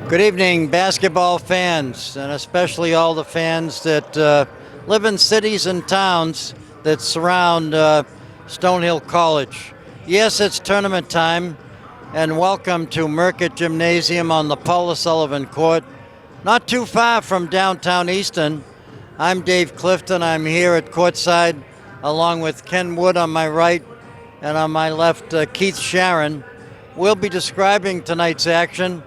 Good evening, basketball fans, and especially all the fans that live in cities and towns that surround Stonehill College. Yes, it's tournament time, and welcome to Merckett Gymnasium on the Paula Sullivan Court, not too far from downtown Easton. I'm Dave Clifton. I'm here at courtside along with Ken Wood on my right, and on my left, Keith Sharon. We'll be describing tonight's action.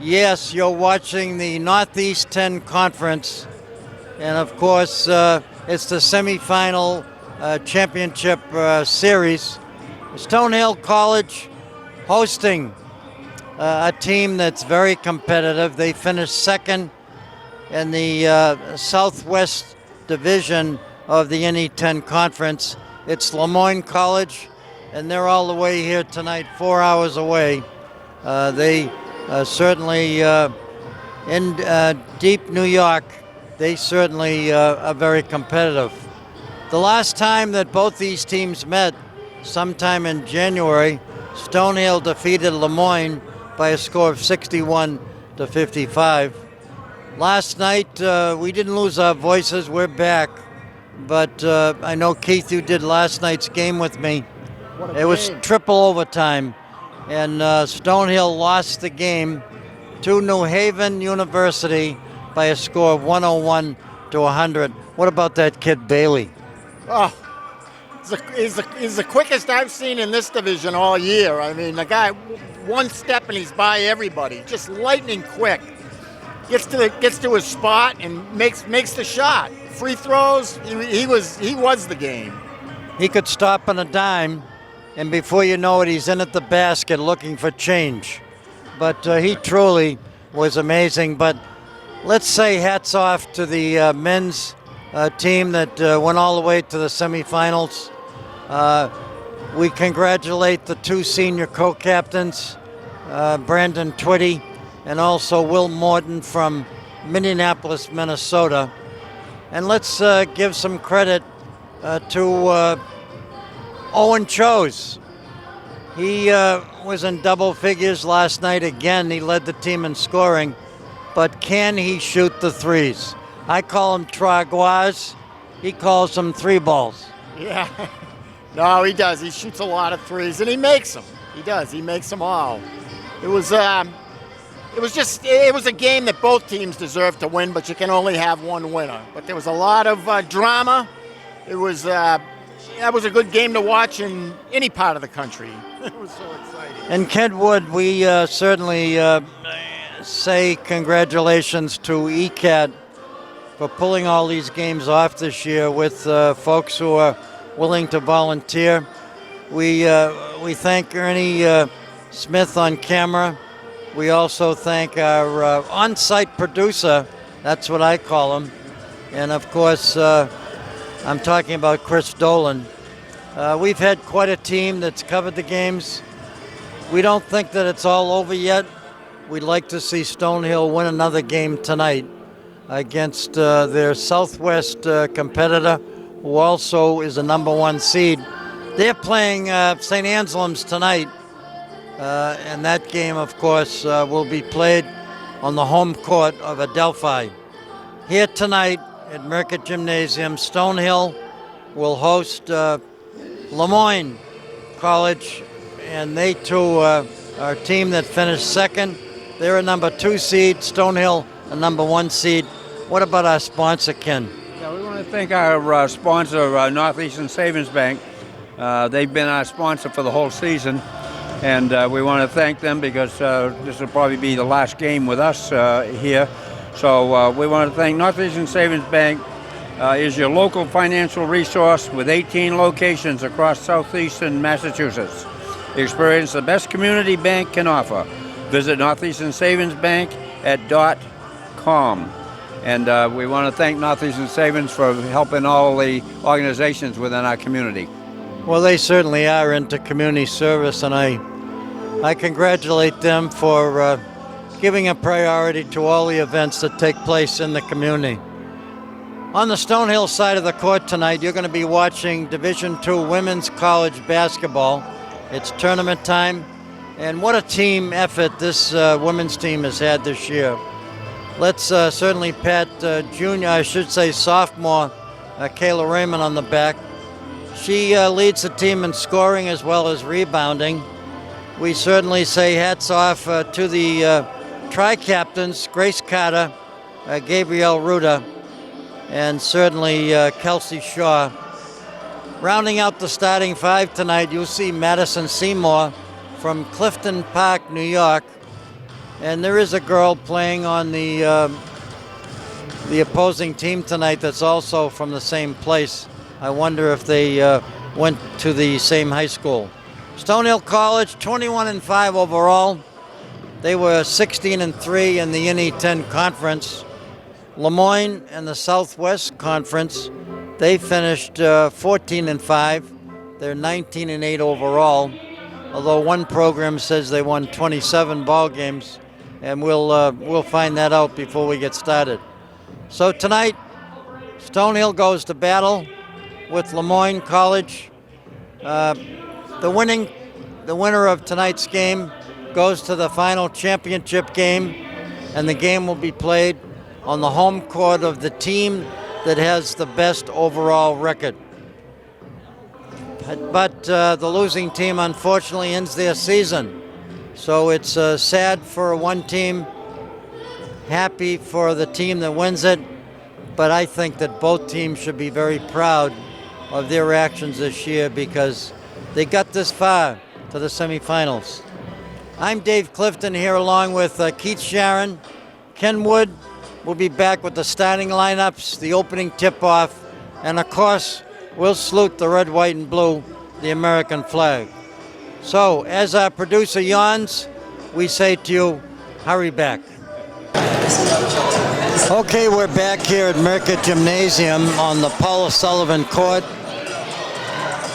Yes, you're watching the Northeast 10 Conference, and of course, it's the semifinal championship series. Stonehill College hosting a team that's very competitive. They finished second in the Southwest Division of the NE10 Conference. It's Lemoyne College, and they're all the way here tonight, 4 hours away. They certainly in deep New York, they certainly are very competitive. The last time that both these teams met, sometime in January, Stonehill defeated Lemoyne by a score of 61-55. Last night, we didn't lose our voices, we're back. But I know, Keith, you did last night's game with me. It was triple overtime. And Stonehill lost the game to New Haven University by a score of 101-100. What about that kid Bailey? Oh, he's the quickest I've seen in this division all year. I mean, the guy, one step and he's by everybody. Just lightning quick. Gets to his spot and makes the shot. Free throws. He was the game. He could stop on a dime. And before you know it, he's in at the basket looking for change. But he truly was amazing. But let's say hats off to the men's team that went all the way to the semifinals. We congratulate the two senior co-captains, Brandon Twitty and also Will Morton from Minneapolis, Minnesota. And let's give some credit to Owen Chose. He was in double figures last night again. He led the team in scoring, but can he shoot the threes? I call him Traguaz. He calls them three balls. Yeah, no, he does. He shoots a lot of threes, and he makes them. He does. He makes them all. It was a game that both teams deserved to win, but you can only have one winner. But there was a lot of drama. That was a good game to watch in any part of the country. It was so exciting. And Ken Wood, we certainly say congratulations to ECAT for pulling all these games off this year with folks who are willing to volunteer. We thank Ernie Smith on camera. We also thank our on-site producer, that's what I call him, and of course, I'm talking about Chris Dolan. We've had quite a team that's covered the games. We don't think that it's all over yet. We'd like to see Stonehill win another game tonight against their Southwest competitor, who also is a number one seed. They're playing St. Anselm's tonight, and that game, of course, will be played on the home court of Adelphi. Here tonight, at Merckett Gymnasium, Stonehill will host Lemoyne College, and they too are a team that finished second. They're a number 2 seed, Stonehill a number 1 seed. What about our sponsor, Ken? Yeah, we want to thank our sponsor, Northeastern Savings Bank. They've been our sponsor for the whole season, and we want to thank them because this will probably be the last game with us here. So we want to thank Northeastern Savings Bank. Is your local financial resource with 18 locations across southeastern Massachusetts. Experience the best community bank can offer. Visit Northeastern Savings Bank at .com. And we want to thank Northeastern Savings for helping all the organizations within our community. Well, they certainly are into community service, and I congratulate them for giving a priority to all the events that take place in the community. On the Stonehill side of the court tonight, you're going to be watching Division II women's college basketball. It's tournament time, And what a team effort this women's team has had this year. Let's certainly pat sophomore Kayla Raymond on the back. She leads the team in scoring as well as rebounding. We certainly say hats off to the tri-captains, Grace Carter, Gabrielle Ruda, and certainly Kelsey Shaw. Rounding out the starting five tonight, you'll see Madison Seymour from Clifton Park, New York. And there is a girl playing on the opposing team tonight that's also from the same place. I wonder if they went to the same high school. Stonehill College, 21-5 overall. They were 16-3 in the NE10 conference. Lemoyne and the Southwest Conference, they finished 14-5. They're 19-8 overall. Although one program says they won 27 ball games, and we'll find that out before we get started. So tonight, Stonehill goes to battle with Lemoyne College. The winner of tonight's game goes to the final championship game, and the game will be played on the home court of the team that has the best overall record. But the losing team unfortunately ends their season. So it's sad for one team, happy for the team that wins it, but I think that both teams should be very proud of their actions this year because they got this far to the semifinals. I'm Dave Clifton here along with Keith Sharon. Ken Wood will be back with the starting lineups, the opening tip-off, and of course, we'll salute the red, white, and blue, the American flag. So, as our producer yawns, we say to you, hurry back. Okay, we're back here at Mercott Gymnasium on the Paula Sullivan Court.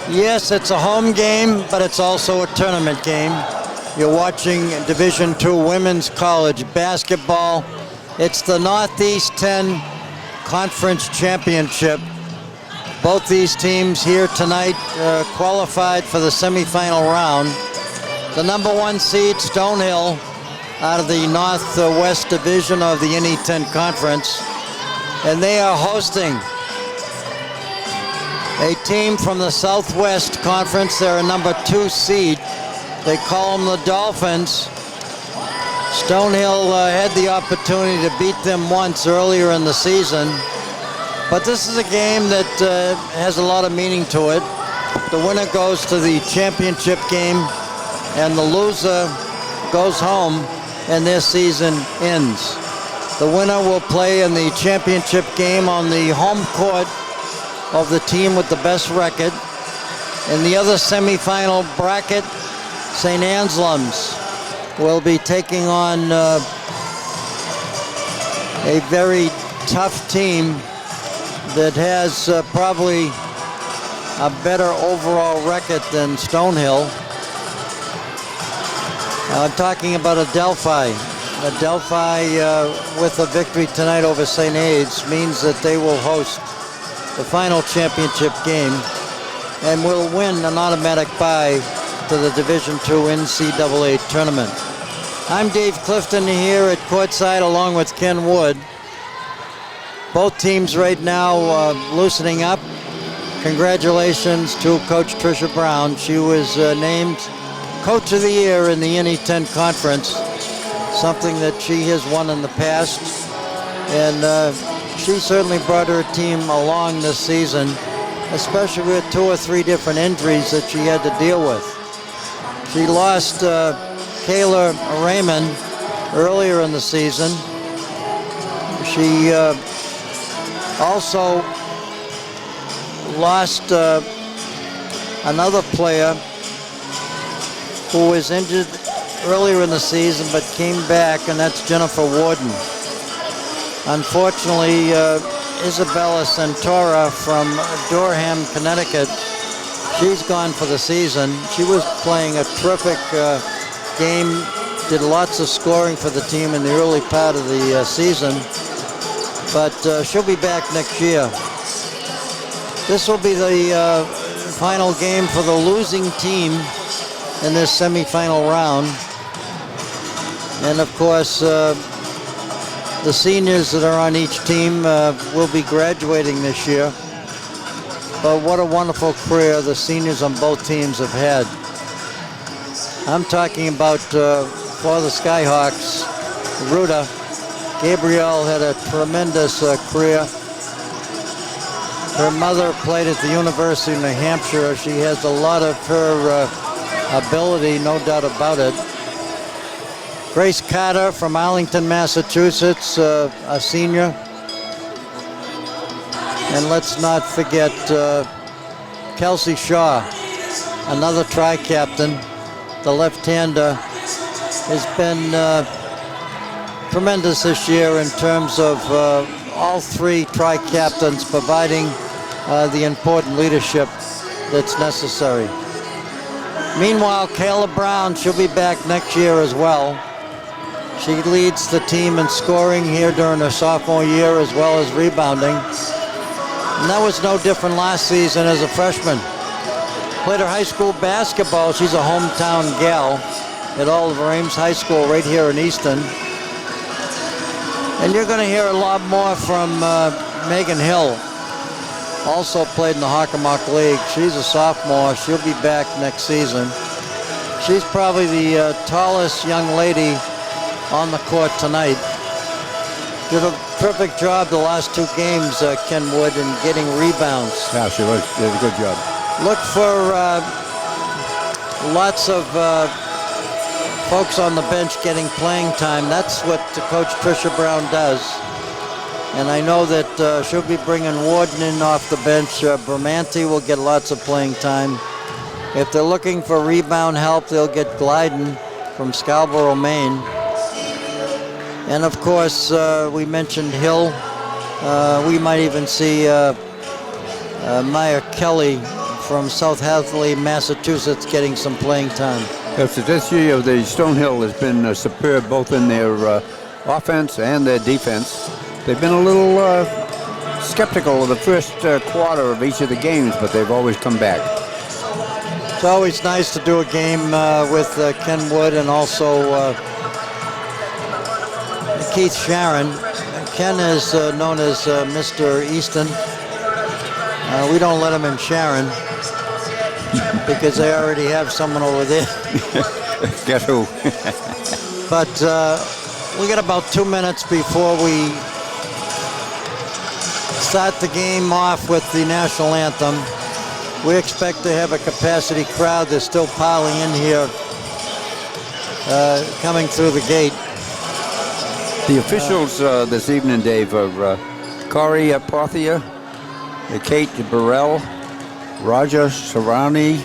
Yes, it's a home game, but it's also a tournament game. You're watching Division II Women's College basketball. It's the Northeast 10 Conference Championship. Both these teams here tonight qualified for the semifinal round. The number one seed, Stonehill, out of the Northwest Division of the NE10 Conference. And they are hosting a team from the Southwest Conference. They're a number 2 seed. They call them the Dolphins. Stonehill had the opportunity to beat them once earlier in the season. But this is a game that has a lot of meaning to it. The winner goes to the championship game, and the loser goes home, and their season ends. The winner will play in the championship game on the home court of the team with the best record. In the other semifinal bracket, St. Anselm's will be taking on a very tough team that has probably a better overall record than Stonehill. I'm talking about Adelphi. Adelphi with a victory tonight over St. A's means that they will host the final championship game and will win an automatic bye to the Division II NCAA tournament. I'm Dave Clifton here at courtside along with Ken Wood. Both teams right now loosening up. Congratulations to Coach Tricia Brown. She was named Coach of the Year in the NE10 Conference, something that she has won in the past. And she certainly brought her team along this season, especially with 2 or 3 different injuries that she had to deal with. She lost Kayla Raymond earlier in the season. She also lost another player who was injured earlier in the season but came back, and that's Jennifer Warden. Unfortunately, Isabella Centora from Durham, Connecticut, she's gone for the season. She was playing a terrific game, did lots of scoring for the team in the early part of the season, but she'll be back next year. This will be the final game for the losing team in this semifinal round. And of course, the seniors that are on each team will be graduating this year. But what a wonderful career the seniors on both teams have had. I'm talking about for the Skyhawks, Ruta. Gabrielle had a tremendous career. Her mother played at the University of New Hampshire. She has a lot of her ability, no doubt about it. Grace Carter from Arlington, Massachusetts, a senior. And let's not forget Kelsey Shaw, another tri-captain. The left-hander has been tremendous this year in terms of all three tri-captains providing the important leadership that's necessary. Meanwhile, Kayla Brown, she'll be back next year as well. She leads the team in scoring here during her sophomore year as well as rebounding. And that was no different last season as a freshman. Played her high school basketball. She's a hometown gal at Oliver Ames High School right here in Easton. And you're going to hear a lot more from Megan Hill. Also played in the Hockomock League. She's a sophomore. She'll be back next season. She's probably the tallest young lady on the court tonight. Did a perfect job the last two games, Ken Wood, in getting rebounds. Yeah, she was. Did a good job. Look for lots of folks on the bench getting playing time. That's what Coach Tricia Brown does. And I know that she'll be bringing Warden in off the bench. Bramante will get lots of playing time. If they're looking for rebound help, they'll get Glyden from Scarborough, Maine. And of course, we mentioned Hill. We might even see Maya Kelly from South Hadley, Massachusetts, getting some playing time. Yes, this year the Stonehill has been superb both in their offense and their defense. They've been a little skeptical of the first quarter of each of the games, but they've always come back. It's always nice to do a game with Ken Wood and also Keith Sharon. Ken is known as Mr. Easton. We don't let him in Sharon because they already have someone over there. Guess who? But we got about 2 minutes before we start the game off with the national anthem. We expect to have a capacity crowd. They're still piling in here, coming through the gate. The officials this evening, Dave, are Corey Porthia, Kate Burrell, Roger Savania,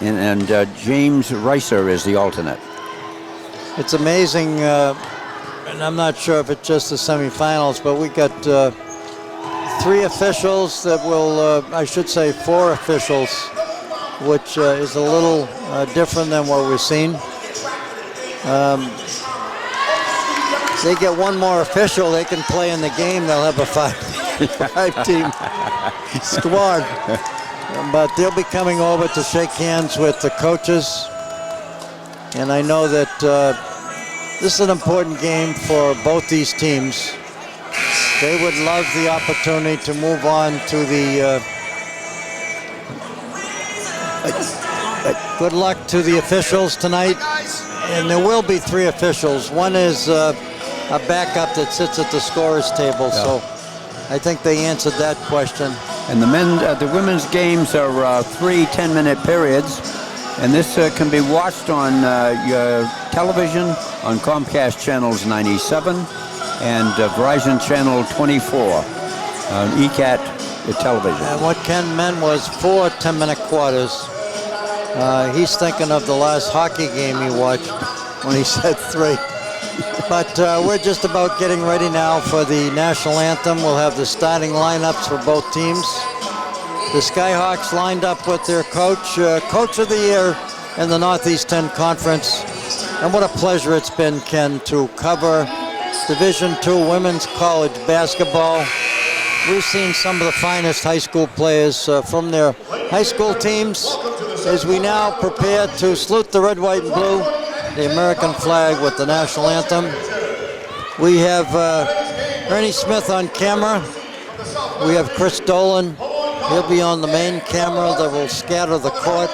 and James Reiser is the alternate. It's amazing, and I'm not sure if it's just the semifinals, but we got 3 officials that will, I should say 4 officials, which is a little different than what we've seen. They get one more official, they can play in the game, they'll have a 5-team squad. But they'll be coming over to shake hands with the coaches. And I know that this is an important game for both these teams. They would love the opportunity to move on to the... good luck to the officials tonight. And there will be 3 officials. One is a backup that sits at the scorer's table. Yeah. So I think they answered that question. And the women's games are 3 10-minute periods. And this can be watched on your television on Comcast channels 97 and Verizon channel 24 on ECAT television. And what Ken meant was 4 10-minute quarters. He's thinking of the last hockey game he watched when he said 3. But we're just about getting ready now for the national anthem. We'll have the starting lineups for both teams. The Skyhawks lined up with their coach, Coach of the Year in the Northeast 10 Conference. And what a pleasure it's been, Ken, to cover Division II women's college basketball. We've seen some of the finest high school players from their high school teams as we now prepare to salute the red, white, and blue, the American flag with the national anthem. We have Ernie Smith on camera. We have Chris Dolan. He'll be on the main camera that will scatter the court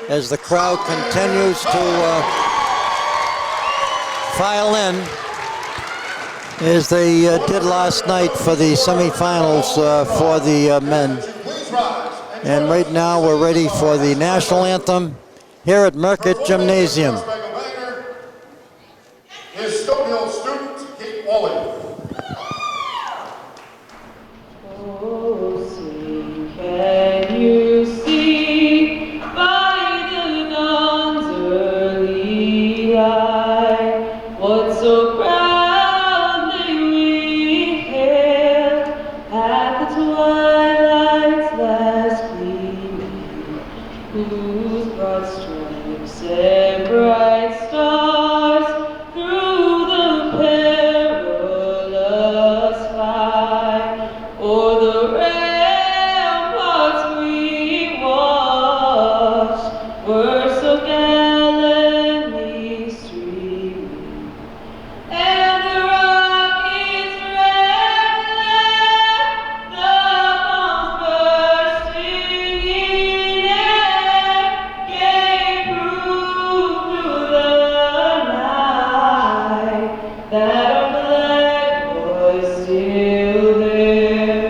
as the crowd continues to file in, as they did last night for the semifinals for the men. And right now we're ready for the national anthem here at Merckett Gymnasium. Is Stonehill student Kate Wally. Oh, see, can you see by the dawn's early light what so proudly we hailed at the twilight's last gleaming, whose broad stripes and bright stars through the perilous fight o'er the ramparts we watched were so gallantly streaming, and the rocket's red glare, the bombs bursting in air, gave proof through the night that our flag was still there.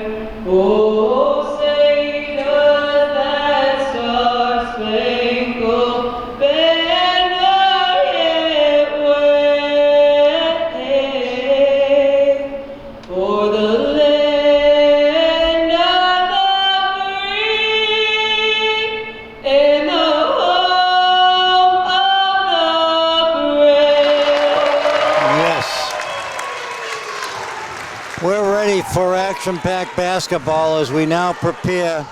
Oh, say does that star-spangled banner yet wave for the land of the free and the home of the brave. Yes. We're ready for action-packed basketball as we now prepare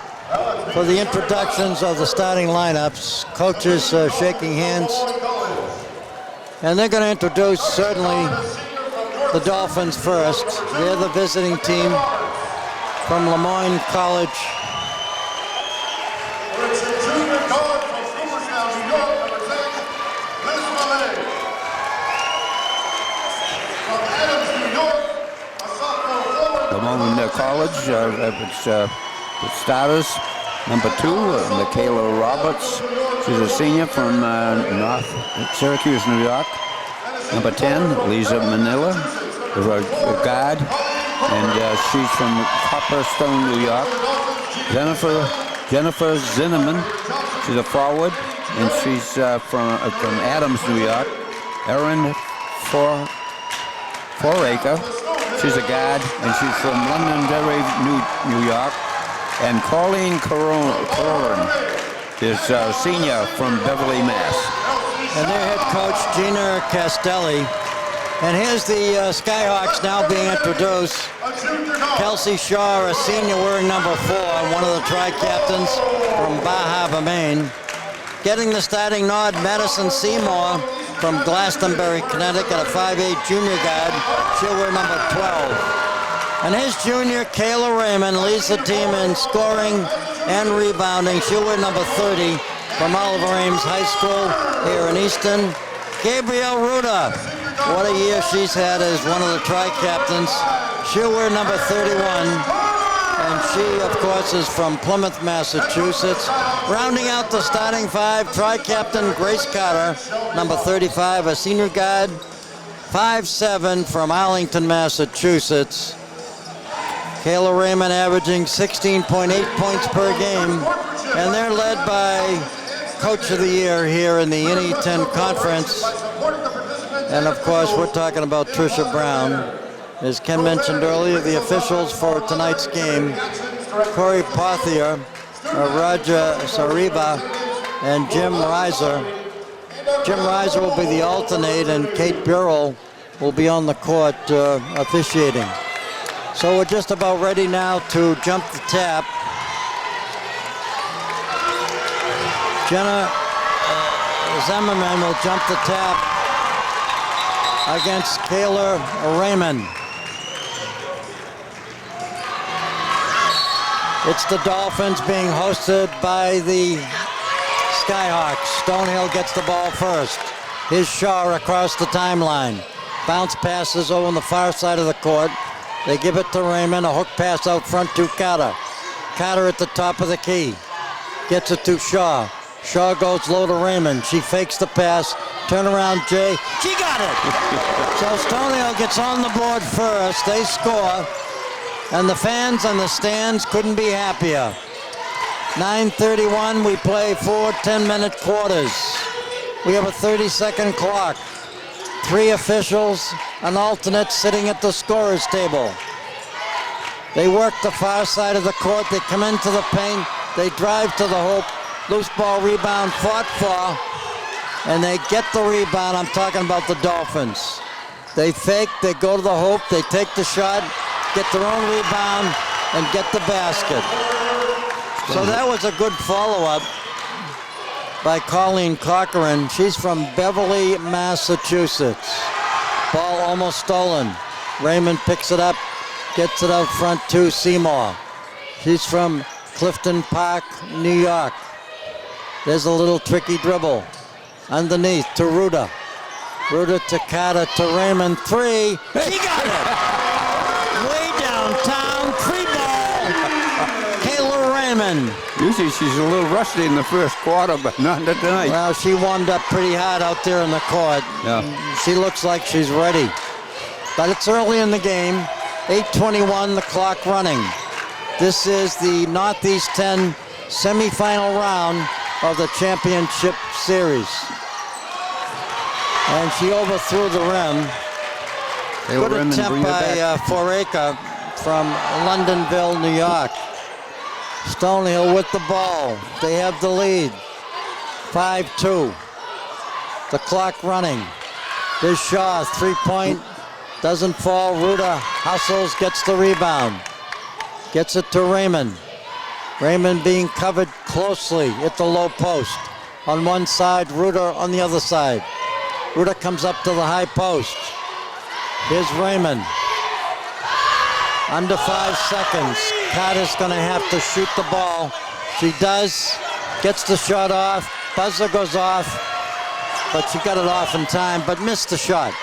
for the introductions of the starting lineups. Coaches shaking hands. And they're going to introduce certainly the Dolphins first. They're the visiting team from Lemoyne College. It's a junior college from Cooperstown, New York, number 10, Liz Malay. From Adams, New York, a sophomore forward. Lemoyne College, the starters. Number 2, Michaela Roberts. She's a senior from North Syracuse, New York. Number 10, Lisa Manila, is a guard, and she's from Copperstone, New York. Jennifer Zinneman, she's a forward, and she's from Adams, New York. Erin Foraker, she's a guard, and she's from Londonderry, New York. And Colleen Carolan is a senior from Beverly, Mass. And their head coach, Gina Castelli. And here's the Skyhawks now being introduced. Kelsey Shaw, a senior wearing number 4, one of the tri-captains from Bar Harbor, Maine. Getting the starting nod, Madison Seymour from Glastonbury, Connecticut, a 5'8 junior guard. She'll wear number 12. And his junior, Kayla Raymond, leads the team in scoring and rebounding. She'll wear number 30 from Oliver Ames High School here in Easton. Gabrielle Ruda, what a year she's had as one of the tri-captains. She'll wear number 31. And she, of course, is from Plymouth, Massachusetts. Rounding out the starting 5, tri-captain Grace Carter, number 35, a senior guard, 5'7", from Arlington, Massachusetts. Kayla Raymond averaging 16.8 points per game, and they're led by Coach of the Year here in the NE10 Conference. And of course, we're talking about Tricia Brown. As Ken mentioned earlier, the officials for tonight's game, Corey Pothier, Raja Sariba, and Jim Reiser. Jim Reiser will be the alternate, and Kate Burrell will be on the court officiating. So we're just about ready now to jump the tap. Jenna Zimmerman will jump the tap against Kayla Raymond. It's the Dolphins being hosted by the Skyhawks. Stonehill gets the ball first. Here's Shaw across the timeline. Bounce passes over on the far side of the court. They give it to Raymond. A hook pass out front to Carter. Carter at the top of the key. Gets it to Shaw. Shaw goes low to Raymond. She fakes the pass. Turn around, Jay. She got it! So Stonehill gets on the board first. They score. And the fans on the stands couldn't be happier. 9:31, we play 4 10-minute quarters. We have a 30-second clock. 3 officials, an alternate sitting at the scorer's table. They work the far side of the court. They come into the paint. They drive to the hoop. Loose ball rebound fought for. And they get the rebound. I'm talking about the Dolphins. They fake. They go to the hoop. They take the shot, get their own rebound, and get the basket. So that was a good follow-up by Colleen Corcoran. She's from Beverly, Massachusetts. Ball almost stolen. Raymond picks it up, gets it out front to Seymour. She's from Clifton Park, New York. There's a little tricky dribble. Underneath to Ruda. Ruda to Carter to Raymond. 3. She got it! Way downtown. 3 ball. Kayla Raymond. Usually she's a little rusty in the first quarter, but not tonight. Well, she warmed up pretty hard out there in the court. Yeah. She looks like she's ready. But it's early in the game. 8:21, the clock running. This is the Northeast 10 semifinal round of the championship series. And she overthrew the rim. Good attempt by Foraker from Londonville, New York. Stonehill with the ball. They have the lead. 5-2. The clock running. There's Shaw, 3-point. Doesn't fall. Ruda hustles, gets the rebound. Gets it to Raymond. Raymond being covered closely at the low post. On one side, Ruda on the other side. Ruda comes up to the high post. Here's Raymond. Under 5 seconds. Carter's going to have to shoot the ball. She does. Gets the shot off. Buzzer goes off. But she got it off in time, but missed the shot.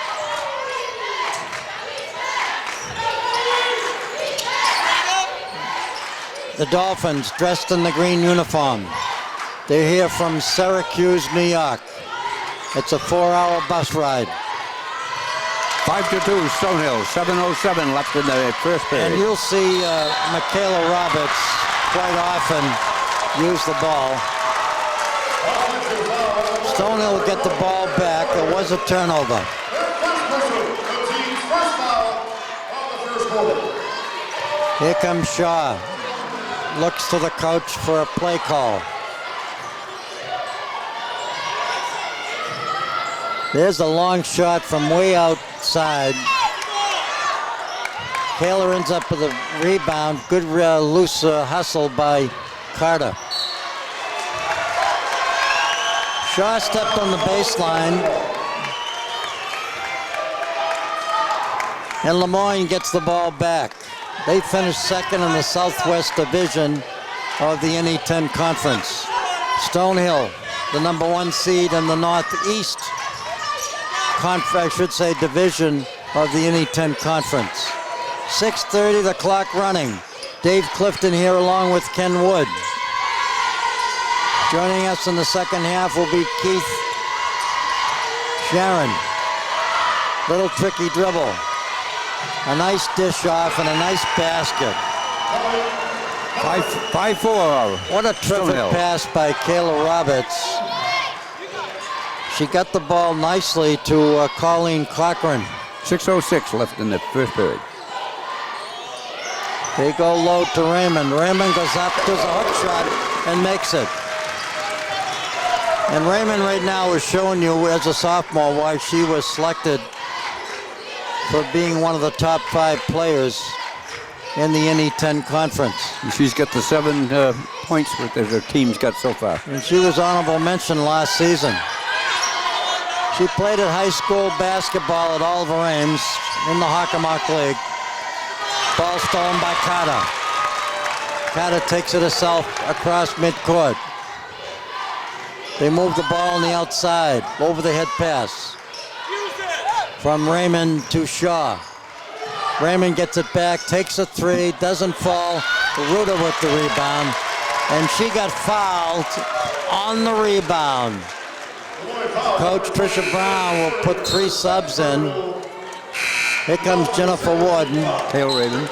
The Dolphins dressed in the green uniform. They're here from Syracuse, New York. It's a 4-hour bus ride. 5-2, Stonehill. 7:07 left in the first period. And you'll see Michaela Roberts quite often use the ball. Stonehill will get the ball back. It was a turnover. Here comes Shaw. Looks to the coach for a play call. There's a long shot from way outside. Taylor ends up with a rebound. Good loose hustle by Carter. Shaw stepped on the baseline. And Lemoyne gets the ball back. They finished second in the Southwest Division of the NE10 Conference. Stonehill, the number 1 seed in the Northeast Division of the NE10 Conference. 6:30, the clock running. Dave Clifton here along with Ken Wood. Joining us in the second half will be Keith Sharon. Little tricky dribble. A nice dish off and a nice basket. 5-4. What a terrific pass by Kayla Roberts. She got the ball nicely to Colleen Corcoran. 6:06 left in the first period. They go low to Raymond. Raymond goes up, does a hook shot, and makes it. And Raymond right now is showing you as a sophomore why she was selected for being one of the top 5 players in the NE10 Conference. She's got the 7 points that her team's got so far. And she was honorable mention last season. She played at high school basketball at Oliver Ames in the Hockomock League. Ball stolen by Carter. Carter takes it herself across midcourt. They move the ball on the outside, over the head pass from Raymond to Shaw. Raymond gets it back, takes a three, doesn't fall. Ruta with the rebound, and she got fouled on the rebound. Coach Tricia Brown will put 3 subs in. Here comes Jennifer Warden. Tail Raven.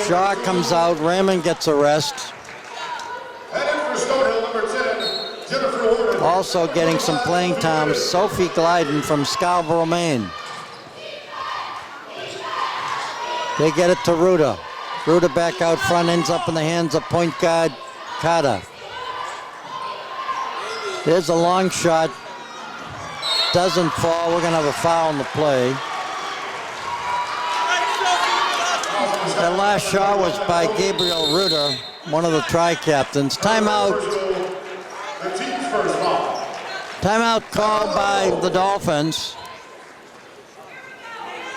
Shaw comes out, Raymond gets a rest. And in for Stonehill, number 10, Jennifer Warden. Also getting some playing time, Sophie Glyden from Scarborough, Maine. They get it to Ruta. Ruta back out front, ends up in the hands of point guard Carter. There's a long shot. Doesn't fall. We're going to have a foul in the play. That last shot was by Gabriel Ruta, one of the tri-captains. Timeout. The team's first foul. Timeout called by the Dolphins.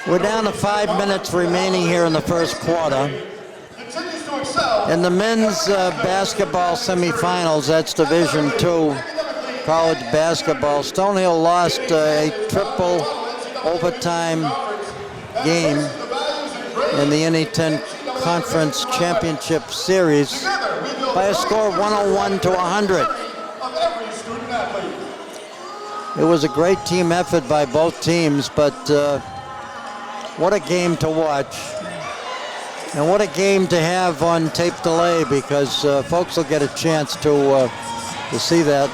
We're down to 5 minutes remaining here in the first quarter. Continues to excel. In the men's basketball semifinals, that's Division II college basketball, Stonehill lost a triple overtime game in the NE10 Conference Championship Series by a score of 101 to 100. Of every student athlete. It was a great team effort by both teams, but what a game to watch. And what a game to have on tape delay, because folks will get a chance to see that.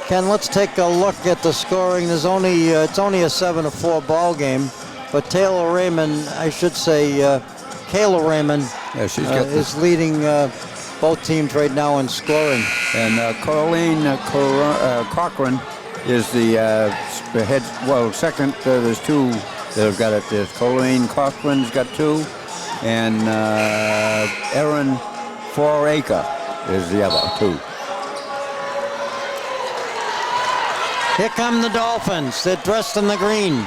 Ken, let's take a look at the scoring. There's only it's only a 7-4 ball game, but Taylor Raymond, I should say, Kayla Raymond, Yeah, she's got is leading both teams right now in scoring. And Colleen Cochran is the head, well, second. There's 2 that have got it. There's Colleen Cochran's got 2, and Erin Foraker is the other 2. Here come the Dolphins. They're dressed in the green.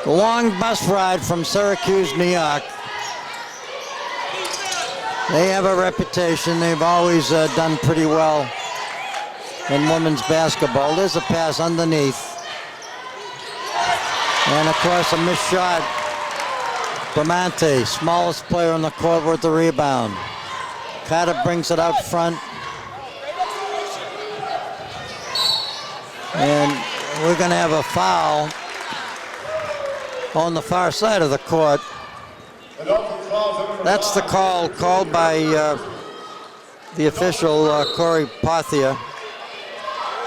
The long bus ride from Syracuse, New York. They have a reputation. They've always done pretty well in women's basketball. There's a pass underneath. And of course, a missed shot. Bramante, smallest player on the court, with the rebound. Carter brings it out front. And we're going to have a foul on the far side of the court. That's the call called by the official, Corey Parthia.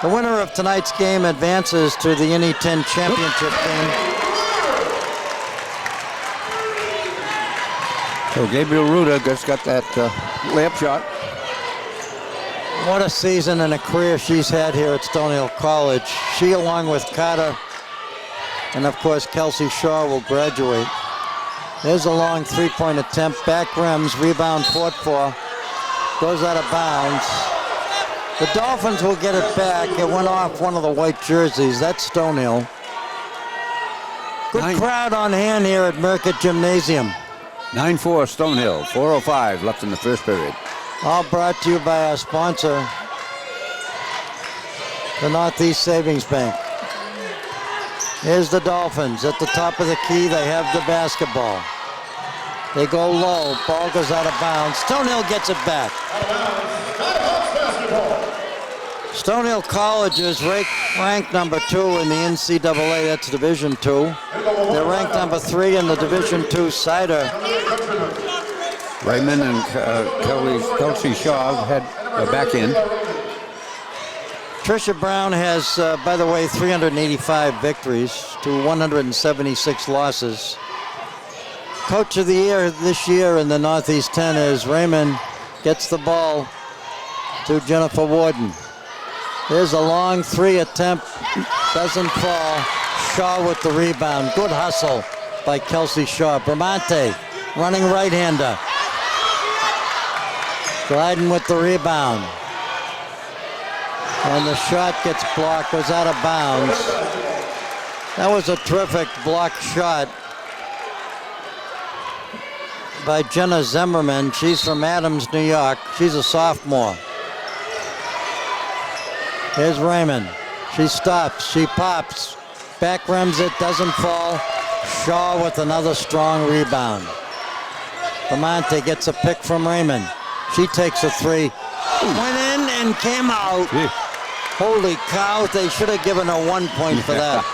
The winner of tonight's game advances to the NE10 championship game. So Gabriel Ruta just got that layup shot. What a season and a career she's had here at Stonehill College. She, along with Carter and of course Kelsey Shaw, will graduate. There's a long 3-point attempt, back rims, rebound fought for, goes out of bounds. The Dolphins will get it back. It went off one of the white jerseys. That's Stonehill. Good crowd on hand here at Mercott Gymnasium. 9-4 Stonehill, 4:05 left in the first period. All brought to you by our sponsor, the Northeast Savings Bank. Here's the Dolphins. At the top of the key, they have the basketball. They go low. Ball goes out of bounds. Stonehill gets it back. Stonehill College is ranked number 2 in the NCAA. That's Division II. They're ranked number 3 in the Division II Cider. Raymond and Kelsey Shaw had back in. Tricia Brown has, by the way, 385 victories to 176 losses. Coach of the year this year in the Northeast 10 is Raymond. Gets the ball to Jennifer Warden. There's a long 3 attempt, doesn't fall. Shaw with the rebound. Good hustle by Kelsey Shaw. Bramante, running right-hander. Glyden with the rebound. And the shot gets blocked, goes out of bounds. That was a terrific block shot by Jenna Zimmerman. She's from Adams, New York. She's a sophomore. Here's Raymond. She stops. She pops. Back rims it. Doesn't fall. Shaw with another strong rebound. Bramante gets a pick from Raymond. She takes a three. Went in and came out. Holy cow, they should have given her 1 point for that.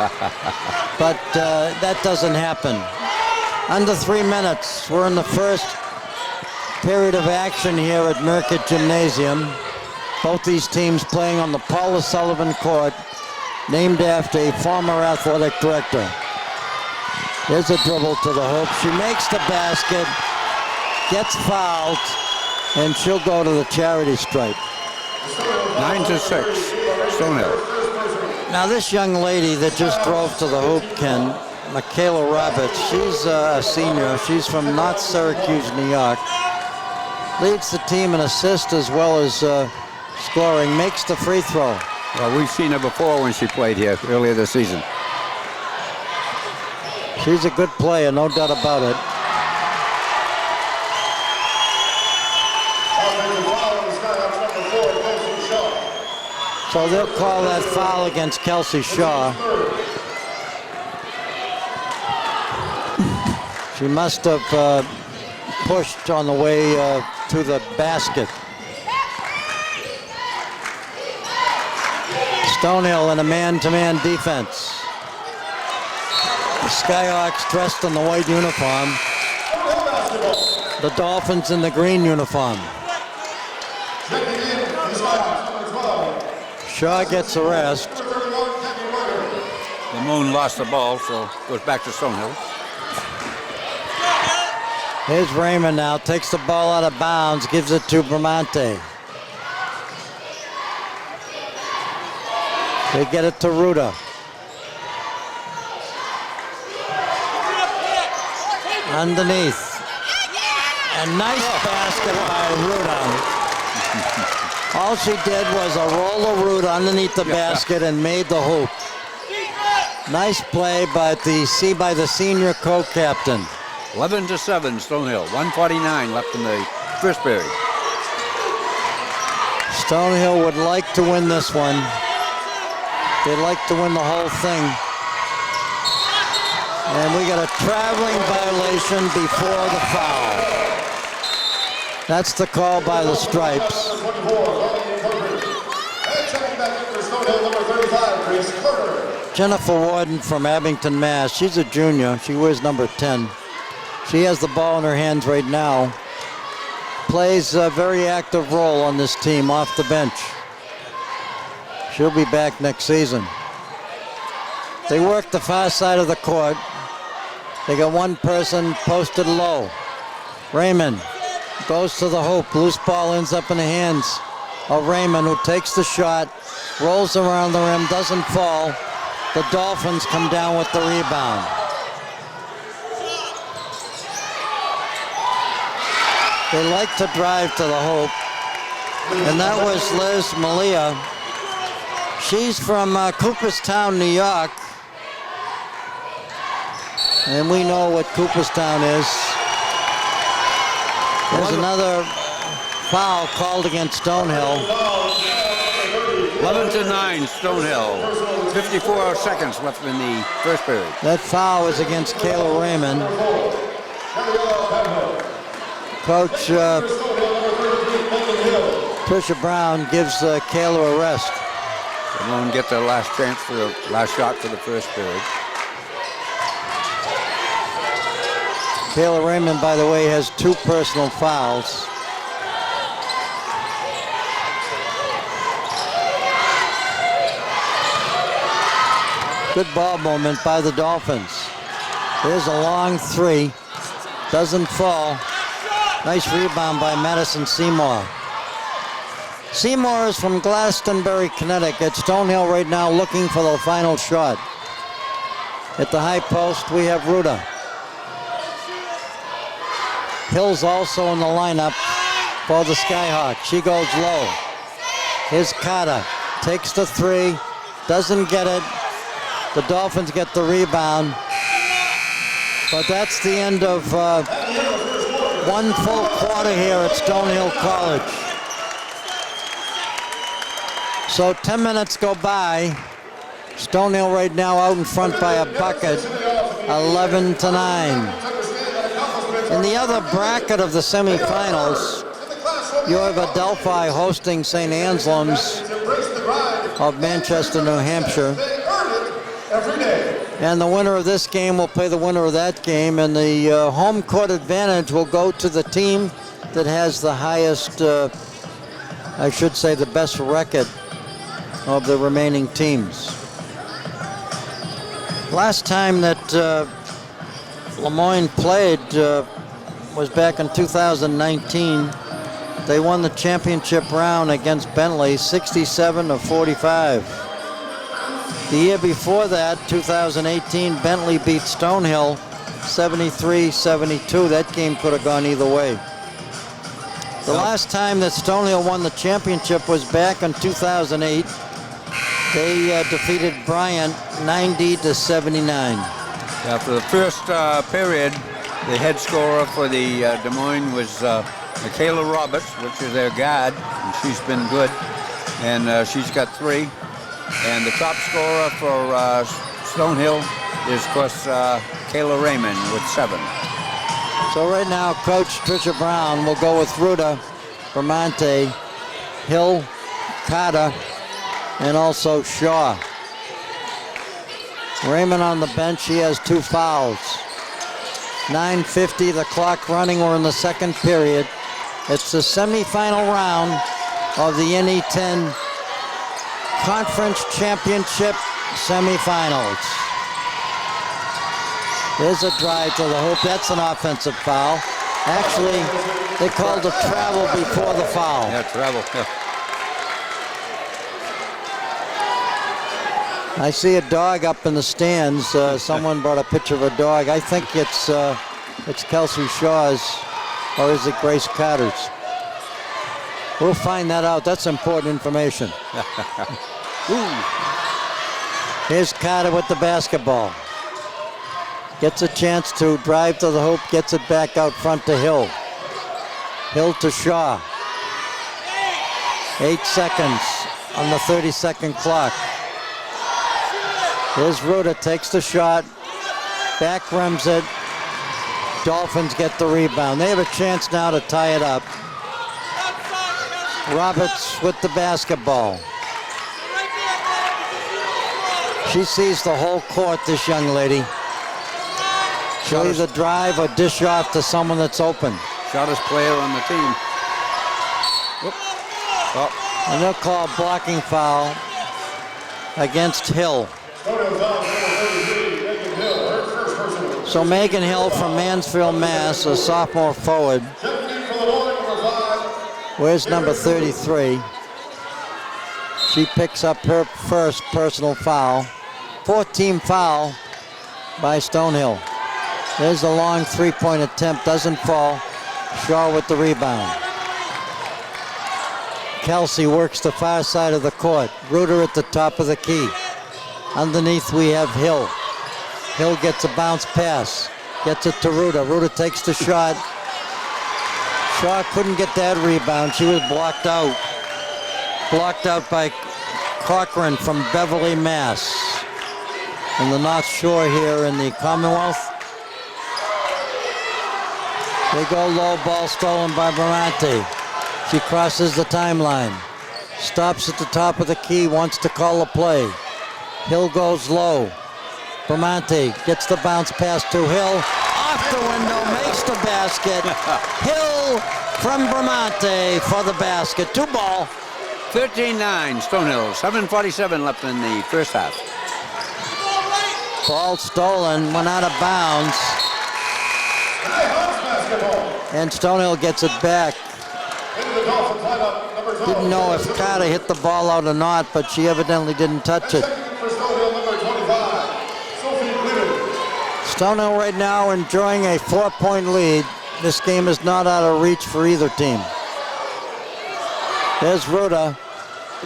But that doesn't happen. Under 3 minutes. We're in the first period of action here at Mercott Gymnasium. Both these teams playing on the Paula Sullivan court, named after a former athletic director. There's a dribble to the hoop. She makes the basket, gets fouled, and she'll go to the charity stripe. 9-6, Stonehill. Now this young lady that just drove to the hoop, Ken, Michaela Roberts, she's a senior. She's from North Syracuse, New York. Leads the team in assists as well as scoring, makes the free throw. Well, we've seen her before when she played here earlier this season. She's a good player, no doubt about it. Offensive foul on the Skyhawks, number 4, Kelsey Shaw. So they'll call that foul against Kelsey Shaw. She must have pushed on the way to the basket. Stonehill in a man-to-man defense. The Skyhawks dressed in the white uniform. The Dolphins in the green uniform. Checking in, the Skyhawks, number 12. Shaw gets a rest. Number 31, Kenny Ryder. The Moon lost the ball, so goes back to Stonehill. Here's Raymond now, takes the ball out of bounds, gives it to Bramante. They get it to Ruda. Underneath. And nice basket by Ruda. All she did was a roll of Ruda underneath the basket and made the hoop. Nice play by the senior co-captain. 11-7, Stonehill. 1:49 left in the first period. Stonehill would like to win this one. They'd like to win the whole thing. And we got a traveling violation before the foul. That's the call by the Stripes. Number 24, Ryan Carter. And checking back in for Stonehill, number 35, Grace Carter. Jennifer Warden from Abington, Mass. She's a junior. She wears number 10. She has the ball in her hands right now. Plays a very active role on this team off the bench. She'll be back next season. They work the far side of the court. They got one person posted low. Raymond goes to the hoop. Loose ball ends up in the hands of Raymond, who takes the shot, rolls around the rim, doesn't fall. The Dolphins come down with the rebound. They like to drive to the hoop. And that was Liz Malia. She's from Cooperstown, New York. And we know what Cooperstown is. There's another foul called against Stonehill. 11-9, Stonehill. 54 seconds left in the first period. That foul is against Kayla Raymond. Coach Tricia Brown gives Kayla a rest. They won't get their last chance for the last shot for the first period. Kayla Raymond, by the way, has 2 personal fouls. Good ball movement by the Dolphins. There's a long 3. Doesn't fall. Nice rebound by Madison Seymour. Seymour is from Glastonbury, Connecticut. Stonehill right now looking for the final shot. At the high post, we have Ruda. Hill's also in the lineup for the Skyhawks. She goes low. Here's Carter. Takes the 3. Doesn't get it. The Dolphins get the rebound. But that's the end of one full quarter here at Stonehill College. So 10 minutes go by. Stonehill right now out in front by a bucket, 11-9. In the other bracket of the semifinals, you have Adelphi hosting St. Anselm's of Manchester, New Hampshire. And the winner of this game will play the winner of that game, and the home court advantage will go to the team that has the highest, I should say the best record of the remaining teams. Last time that Lemoyne played was back in 2019. They won the championship round against Bentley 67-45. The year before that, 2018, Bentley beat Stonehill 73-72. That game could have gone either way. The last time that Stonehill won the championship was back in 2008. They defeated Bryant 90-79. After the first period, the head scorer for the Des Moines was Michaela Roberts, which is their guard, and she's been good, and she's got 3. And the top scorer for Stonehill is, of course, Kayla Raymond with 7. So right now, Coach Tricia Brown will go with Ruta, Bramante, Hill, Carter, and also Shaw. Raymond on the bench, he has 2 fouls. 9:50, the clock running, we're in the second period. It's the semifinal round of the NE10 Conference Championship semifinals. There's a drive to the hoop, that's an offensive foul. Actually, they called a travel before the foul. Yeah, travel. Yeah. I see a dog up in the stands. Someone brought a picture of a dog. I think it's Kelsey Shaw's, or is it Grace Carter's? We'll find that out. That's important information. Here's Carter with the basketball. Gets a chance to drive to the hoop, gets it back out front to Hill. Hill to Shaw. 8 seconds on the 30-second clock. Here's Ruta, takes the shot, back rims it. Dolphins get the rebound. They have a chance now to tie it up. Roberts with the basketball. She sees the whole court, this young lady. She'll either drive or dish off to someone that's open. Shortest player on the team. Oh. And they'll call a blocking foul against Hill. So Megan Hill from Mansfield, Mass, a sophomore forward. Where's number 33? She picks up her first personal foul. 4th-team foul by Stonehill. There's a long 3-point attempt, doesn't fall. Shaw with the rebound. Kelsey works the far side of the court. Ruta at the top of the key. Underneath we have Hill. Hill gets a bounce pass. Gets it to Ruta. Ruta takes the shot. Shaw couldn't get that rebound. She was blocked out. Blocked out by Cochran from Beverly, Mass. In the North Shore here in the Commonwealth. They go low, ball stolen by Bramante. She crosses the timeline. Stops at the top of the key, wants to call a play. Hill goes low. Bramante gets the bounce pass to Hill. Off the window, makes the basket. Hill from Bramante for the basket. 2 ball. 13-9, Stonehill. 7:47 left in the first half. Ball stolen, went out of bounds. And Stonehill gets it back. Didn't know if Carter hit the ball out or not, but she evidently didn't touch it. Stonehill right now enjoying a 4-point lead. This game is not out of reach for either team. There's Ruta.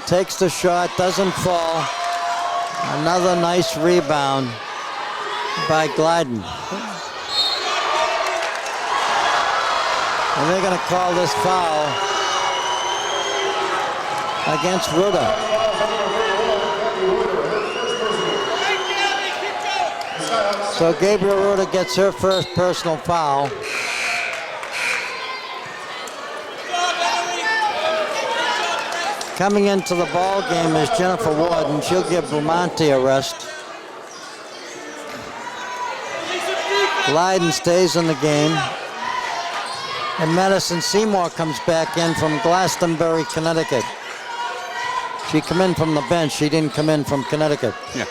Takes the shot, doesn't fall. Another nice rebound by Glyden. And they're going to call this foul against Ruta. fouls on number 31, Gabby Ruder, her first personal. So Gabriel Ruda gets her first personal foul. Coming into the ball game is Jennifer Ward, and she'll give Bramante a rest. Glyden stays in the game. And Madison Seymour comes back in from Glastonbury, Connecticut. She come in from the bench. She didn't come in from Connecticut. Yeah.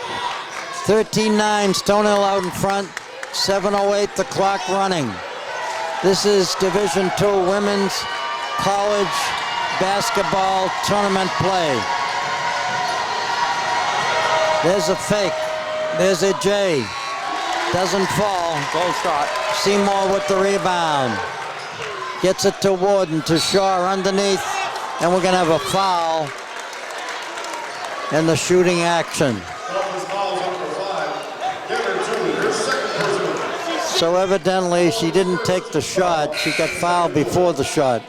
13-9, Stonehill out in front. 7:08, the clock running. This is Division II Women's College Basketball Tournament play. There's a fake. There's a J. Doesn't fall. Goal shot. Seymour with the rebound. Gets it to Warden, to Shaw underneath. And we're going to have a foul in the shooting action. Dolphins fouls on number 5, Cameron Toomey, her second personal. So evidently she didn't take the shot. She got fouled before the shot.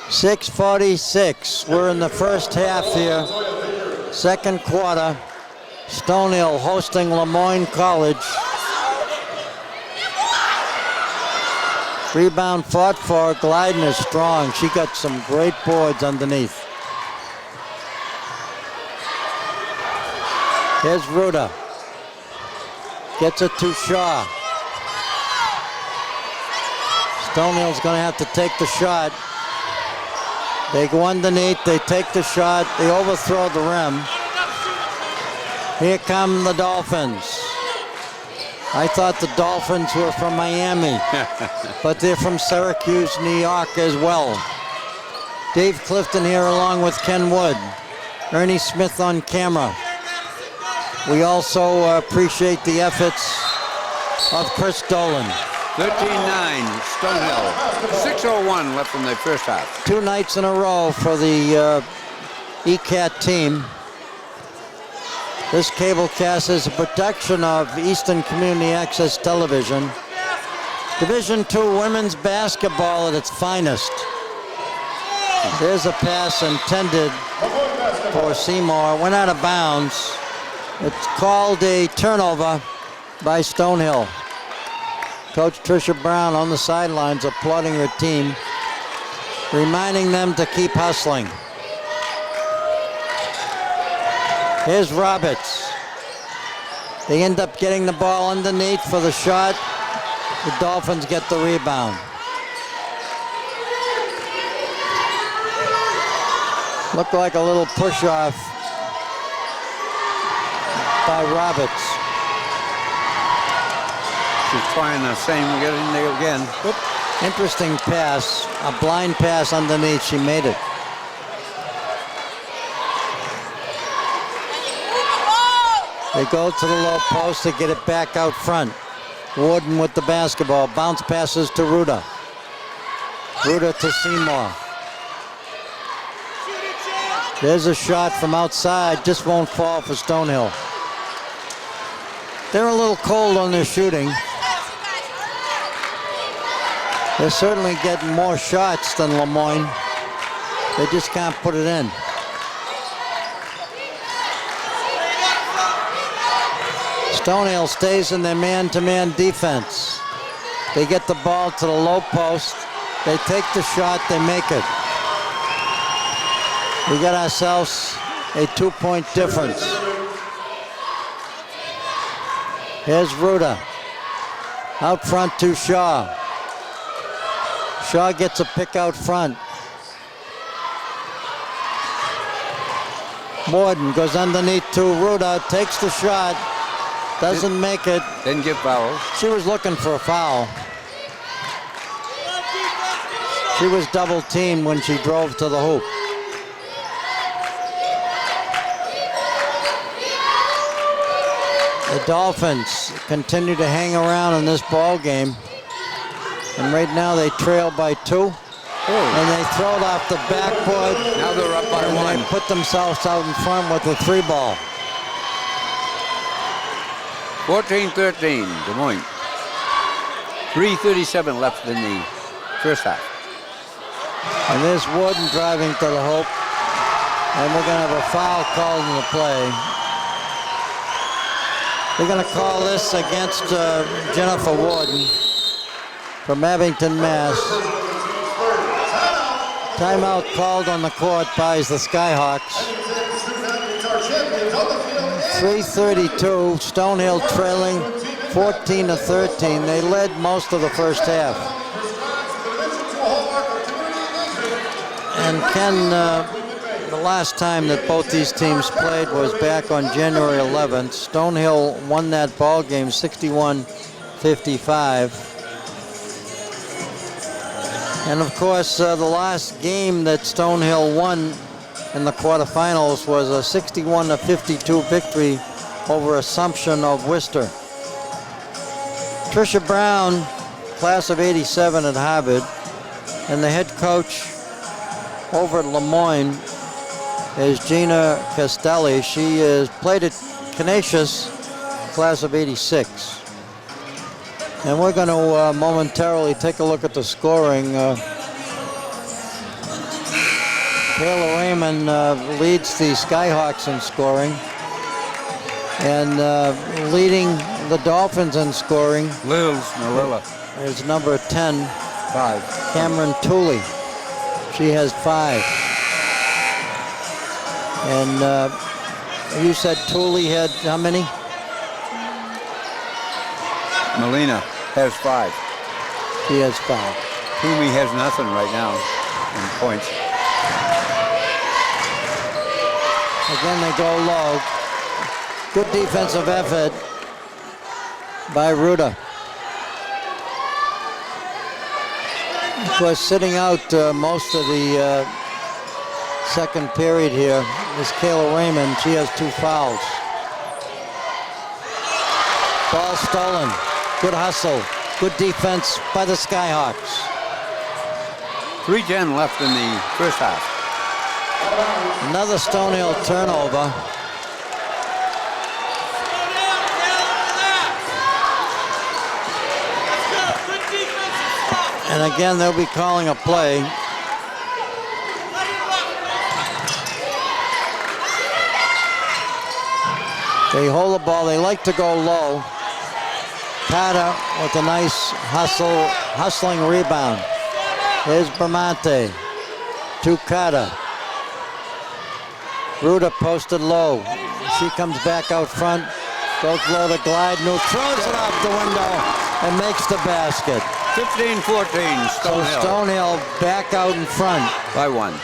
6:46. We're in the first half here. Second quarter. Stonehill hosting Lemoyne College. Rebound fought for. Glyden is strong. She got some great boards underneath. Here's Ruda. Gets it to Shaw. Stonehill's going to have to take the shot. They go underneath, they take the shot, they overthrow the rim. Here come the Dolphins. I thought the Dolphins were from Miami, but they're from Syracuse, New York as well. Dave Clifton here along with Ken Wood. Ernie Smith on camera. We also appreciate the efforts of Chris Dolan. 13-9, Stonehill. 6:01 left in the first half. 2 nights in a row for the ECAT team. This cablecast is a production of Eastern Community Access Television. Division II women's basketball at its finest. There's a pass intended for Seymour. Went out of bounds. It's called a turnover by Stonehill. Coach Tricia Brown on the sidelines applauding her team, reminding them to keep hustling. Here's Roberts. They end up getting the ball underneath for the shot. The Dolphins get the rebound. Looked like a little push-off by Roberts. She's trying the same, get in there again. Whoop. Interesting pass, a blind pass underneath. She made it. They go to the low post to get it back out front. Warden with the basketball. Bounce passes to Ruda. Ruda to Seymour. There's a shot from outside. Just won't fall for Stonehill. They're a little cold on their shooting. They're certainly getting more shots than Lemoyne. They just can't put it in. Stonehill stays in their man-to-man defense. They get the ball to the low post. They take the shot, they make it. We got ourselves a 2-point difference. Here's Ruda. Out front to Shaw. Shaw gets a pick out front. Warden goes underneath to Ruda, takes the shot, doesn't make it. Didn't get fouled. She was looking for a foul. She was double teamed when she drove to the hoop. The Dolphins continue to hang around in this ball game. And right now they trail by 2. And they throw it off the backboard. Now they're up by and 1. they put themselves out in front with a 3 ball. 14-13, Des Moines. 3:37 left in the first half. And there's Warden driving to the hoop. And we're going to have a foul called in the play. They're going to call this against Jennifer Warden from Abington, Mass. Timeout called on the court by the Skyhawks. 3:32, Stonehill trailing 14-13. They led most of the first half. And Ken, the last time that both these teams played was back on January 11th. Stonehill won that ball game 61-55. And of course, the last game that Stonehill won in the quarterfinals was a 61-52 victory over Assumption of Worcester. Tricia Brown, class of '87 at Harvard, and the head coach over at Lemoyne is Gina Castelli. She is played at Canisius, class of '86. And we're going to momentarily take a look at the scoring. Kayla Raymond leads the Skyhawks in scoring. And leading the Dolphins in scoring Marilla. is number 10, 5. Cameron Tooley. She has 5. And you said Tooley had how many? Melina has 5. She has 5. Toomey has nothing right now in points. Again, they go low. Good defensive effort by Ruda. Of course, sitting out most of the second period here is Kayla Raymond. She has 2 fouls. Ball stolen. Good hustle. Good defense by the Skyhawks. 3:10 left in the first half. Another Stonehill turnover. And again, they'll be calling a play. They hold the ball. They like to go low. Carter with a nice hustling rebound. There's Bramante to Carter. Ruda posted low. She comes back out front, goes low to Glide. New throws it off the window and makes the basket. 15-14, So Stonehill back out in front. by 1.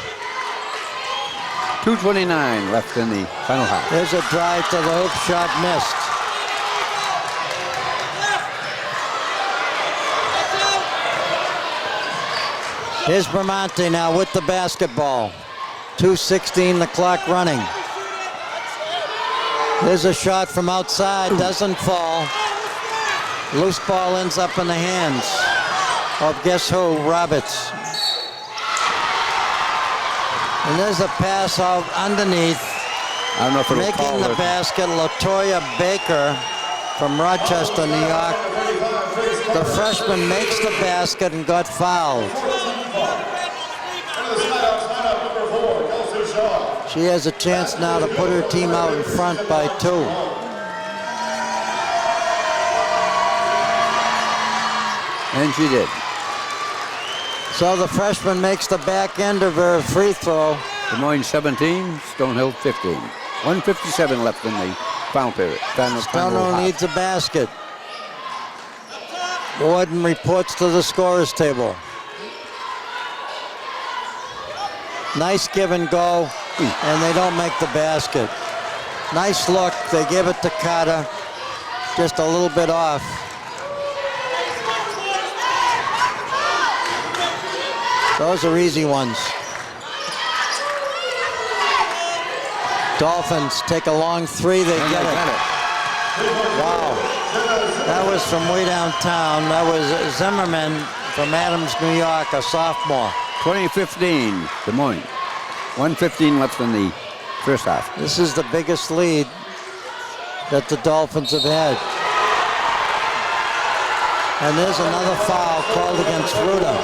2:29 left in the final half. There's a drive to the hoop, shot missed. Here's Bramante now with the basketball. 2:16, the clock running. There's a shot from outside, doesn't fall. Loose ball ends up in the hands of guess who, Roberts. And there's a pass out underneath. I don't know if it'll Making call the it. basket, LaToya Baker from Rochester, New York. The freshman makes the basket and got fouled. She has a chance now to put her team out in front by 2. And she did. So the freshman makes the back end of her free throw. Des Moines 17, Stonehill 15. 1:57 left in the final period. Final Stonehill half. needs a basket. Gordon reports to the scorer's table. Nice give and go, and they don't make the basket. Nice look, they give it to Carter, just a little bit off. Those are easy ones. Dolphins take a long 3, they And get they it. got it. Wow. That was from way downtown. That was Zimmerman from Adams, New York, a sophomore. 2015, Des Moines. 1:15 left in the first half. This is the biggest lead that the Dolphins have had. And there's another foul called against Ruda.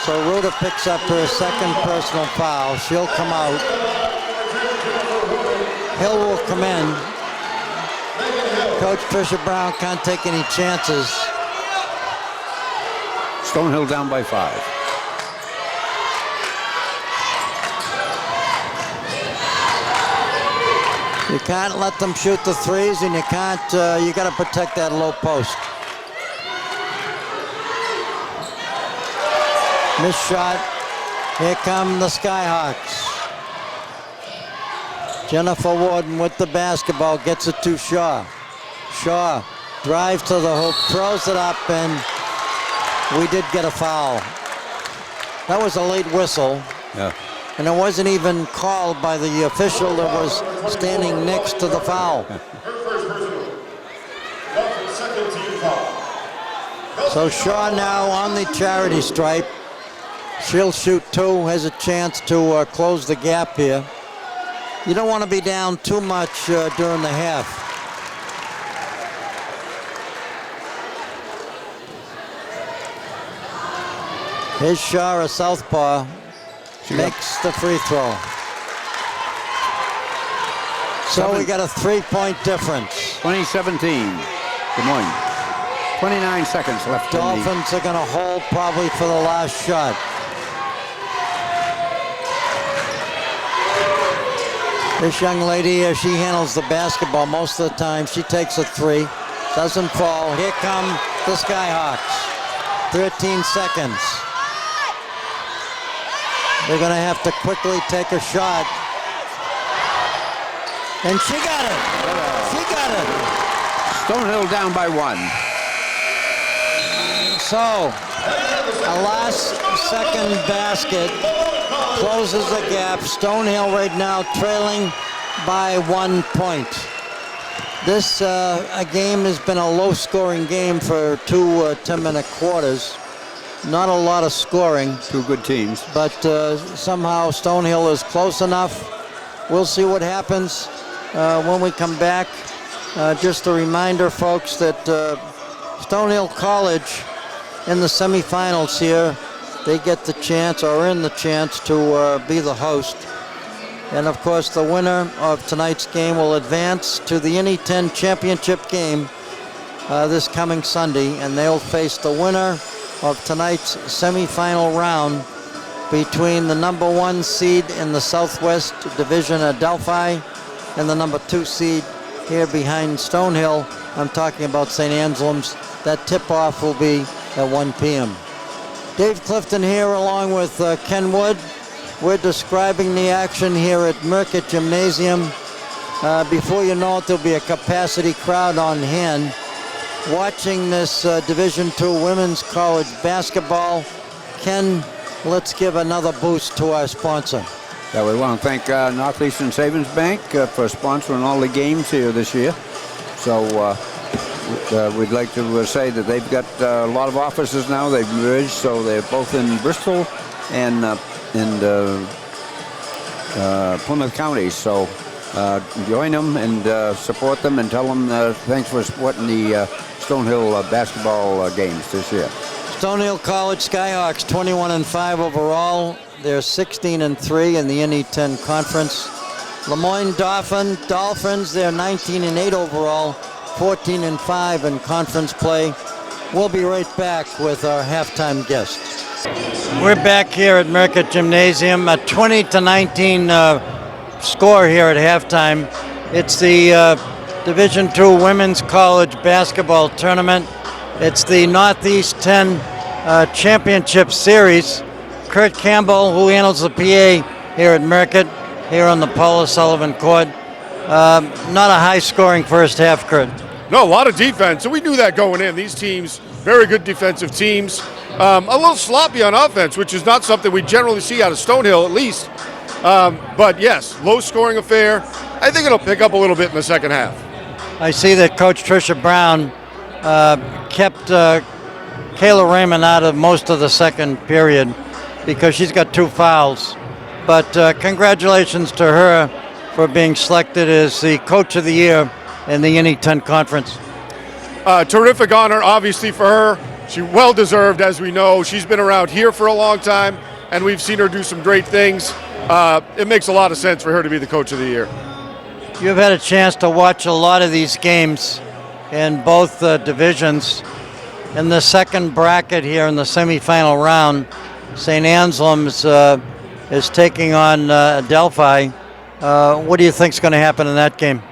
So Ruta picks up her second personal foul. She'll come out. Hill will come in. Coach Tricia Brown can't take any chances. Stonehill down by 5. You can't let them shoot the threes, and you can't. You got to protect that low post. Missed shot. Here come the Skyhawks. Jennifer Warden with the basketball, gets it to Shaw. Shaw drives to the hoop, throws it up, and we did get a foul. That was a late whistle. Yeah. And it wasn't even called by the official that was standing next to the foul. So Shaw now on the charity stripe. She'll shoot 2, has a chance to close the gap here. You don't want to be down too much during the half. Here's Shaw, a southpaw, makes the free throw. So we got a 3-point difference. 2017. Des Moines. 29 seconds left. Dolphins are going to hold probably for the last shot. This young lady, she handles the basketball most of the time. She takes a 3, doesn't fall. Here come the Skyhawks. 13 seconds. They're going to have to quickly take a shot. And she got it. She got it. Stonehill down by 1. So, a last second basket closes the gap. Stonehill right now trailing by 1 point. This game has been a low-scoring game for 2 10-minute quarters. Not a lot of scoring. 2 good teams. But somehow Stonehill is close enough. We'll see what happens when we come back. Just a reminder, folks, that Stonehill College in the semifinals here, they get the chance, or in the chance, to be the host. And of course, the winner of tonight's game will advance to the NE10 championship game this coming Sunday, and they'll face the winner of tonight's semifinal round between the number 1 seed in the Southwest Division of Delphi and the number 2 seed here behind Stonehill. I'm talking about St. Anselm's. That tip-off will be at 1 p.m. Dave Clifton here along with Ken Wood. We're describing the action here at Merckett Gymnasium. Before you know it, there'll be a capacity crowd on hand watching this Division II women's college basketball. Ken, let's give another boost to our sponsor. Yeah, we want to thank Northeastern Savings Bank for sponsoring all the games here this year. So we'd like to say that they've got a lot of offices now. They've merged, so they're both in Bristol and Plymouth counties. So join them and support them, and tell them thanks for supporting the Stonehill basketball games this year. Stonehill College Skyhawks 21-5 overall. They're 16-3 in the NE10 conference. Lemoyne Dolphins, they're 19-8 overall, 14-5 in conference play. We'll be right back with our halftime guests. We're back here at Merckett Gymnasium, a 20-19 score here at halftime. It's the Division II Women's College Basketball Tournament. It's the Northeast 10 Championship Series. Kurt Campbell, who handles the PA here at Merckett, here on the Paula Sullivan Court. Not a high-scoring first half, Kurt. No, a lot of defense, and we knew that going in. These teams, very good defensive teams. A little sloppy on offense, which is not something we generally see out of Stonehill, at least. But yes, low-scoring affair. I think it'll pick up a little bit in the second half. I see that Coach Tricia Brown kept Kayla Raymond out of most of the second period because she's got 2 fouls. But congratulations to her for being selected as the Coach of the Year in the NE10 Conference. Terrific honor, obviously, for her. She well deserved, as we know. She's been around here for a long time, and we've seen her do some great things. It makes a lot of sense for her to be the coach of the year. You've had a chance to watch a lot of these games in both divisions. In the second bracket here in the semifinal round, St. Anselm's is taking on Adelphi. What do you think is going to happen in that game?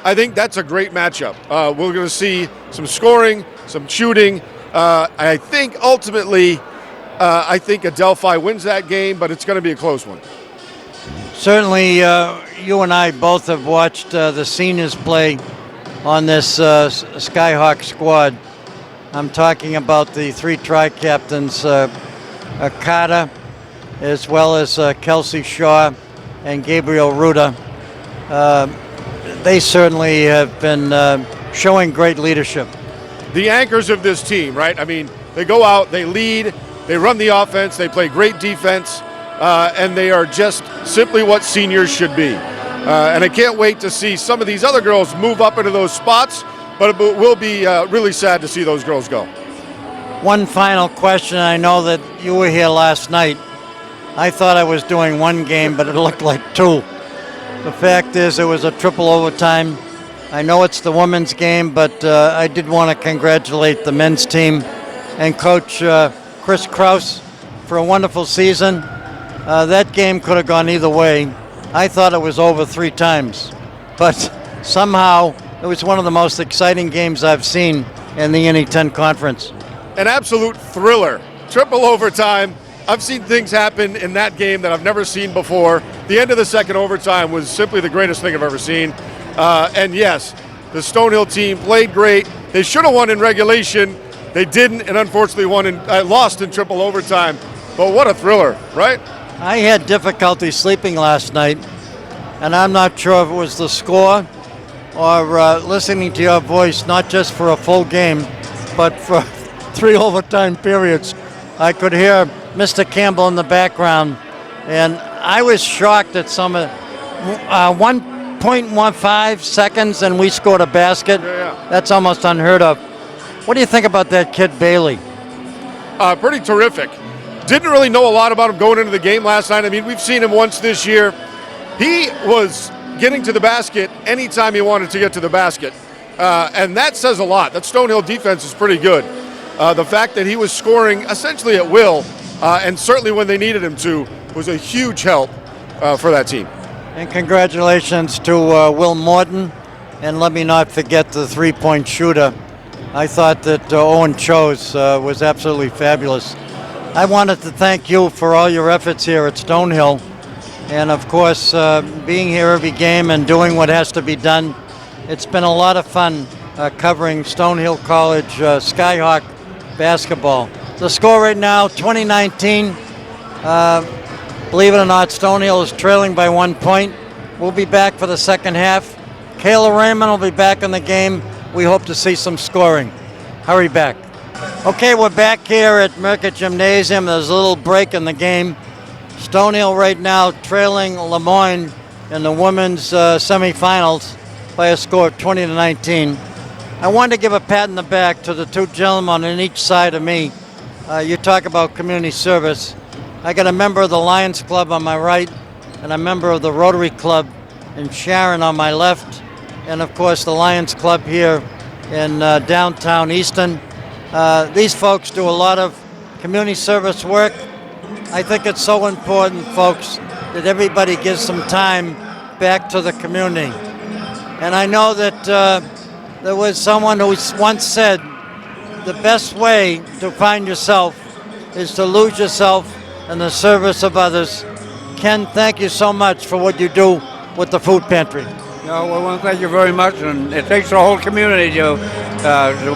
I think that's a great matchup. We're going to see some scoring, some shooting. I think ultimately, I think Adelphi wins that game, but it's going to be a close one. Certainly, you and I both have watched the seniors play on this Skyhawk squad. I'm talking about the three tri-captains, Carter, as well as Kelsey Shaw and Gabriel Ruda. They certainly have been showing great leadership. The anchors of this team, right? I mean, they go out, they lead, they run the offense, they play great defense, and they are just simply what seniors should be. And I can't wait to see some of these other girls move up into those spots, but it will be really sad to see those girls go. One final question. I know that you were here last night. I thought I was doing one game, but it looked like two. The fact is it was a triple overtime. I know it's the women's game, but I did want to congratulate the men's team and Coach Chris Kraus for a wonderful season. That game could have gone either way. I thought it was over 3 times, but somehow it was one of the most exciting games I've seen in the NE10 conference. An absolute thriller. Triple overtime. I've seen things happen in that game that I've never seen before. The end of the second overtime was simply the greatest thing I've ever seen. And yes, the Stonehill team played great. They should have won in regulation. They didn't, and unfortunately lost in triple overtime. But what a thriller, right? I had difficulty sleeping last night, and I'm not sure if it was the score or listening to your voice, not just for a full game, but for 3 overtime periods. I could hear Mr. Campbell in the background, and I was shocked at some 1.15 seconds, and we scored a basket. Yeah. That's almost unheard of. What do you think about that kid Bailey? Pretty terrific. Didn't really know a lot about him going into the game last night. I mean, we've seen him once this year. He was getting to the basket anytime he wanted to get to the basket. And that says a lot. That Stonehill defense is pretty good. The fact that he was scoring essentially at will, and certainly when they needed him to, was a huge help for that team. And congratulations to Will Morton. And let me not forget the three-point shooter. I thought that Owen Chose was absolutely fabulous. I wanted to thank you for all your efforts here at Stonehill. And of course, being here every game and doing what has to be done. It's been a lot of fun covering Stonehill College Skyhawk basketball. The score right now, 2019. Believe it or not, Stonehill is trailing by 1 point. We'll be back for the second half. Kayla Raymond will be back in the game. We hope to see some scoring. Hurry back. Okay, we're back here at Merckett Gymnasium. There's a little break in the game. Stonehill right now trailing Lemoyne in the women's semifinals by a score of 20-19. I wanted to give a pat in the back to the two gentlemen on each side of me. You talk about community service. I got a member of the Lions Club on my right and a member of the Rotary Club in Sharon on my left, and of course the Lions Club here in downtown Easton. These folks do a lot of community service work. I think it's so important, folks, that everybody gives some time back to the community. And I know that there was someone who once said, the best way to find yourself is to lose yourself in the service of others. Ken, thank you so much for what you do with the food pantry. No, we want to thank you very much, and it takes the whole community to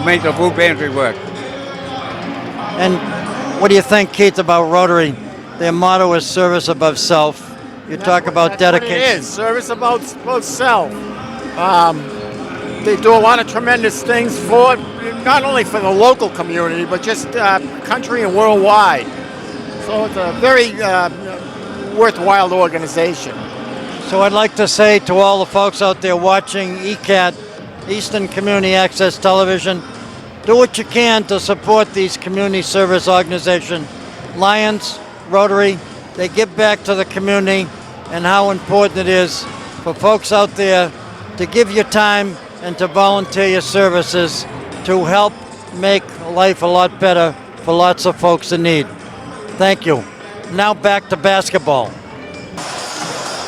make the food pantry work. And what do you think, Keith, about Rotary? Their motto is service above self. You talk about dedication. What it is, service above self. They do a lot of tremendous things for, not only for the local community, but just country and worldwide. So it's a very worthwhile organization. So I'd like to say to all the folks out there watching ECAT, Eastern Community Access Television, do what you can to support these community service organizations. Lions, Rotary, they give back to the community, and how important it is for folks out there to give your time and to volunteer your services to help make life a lot better for lots of folks in need. Thank you. Now back to basketball.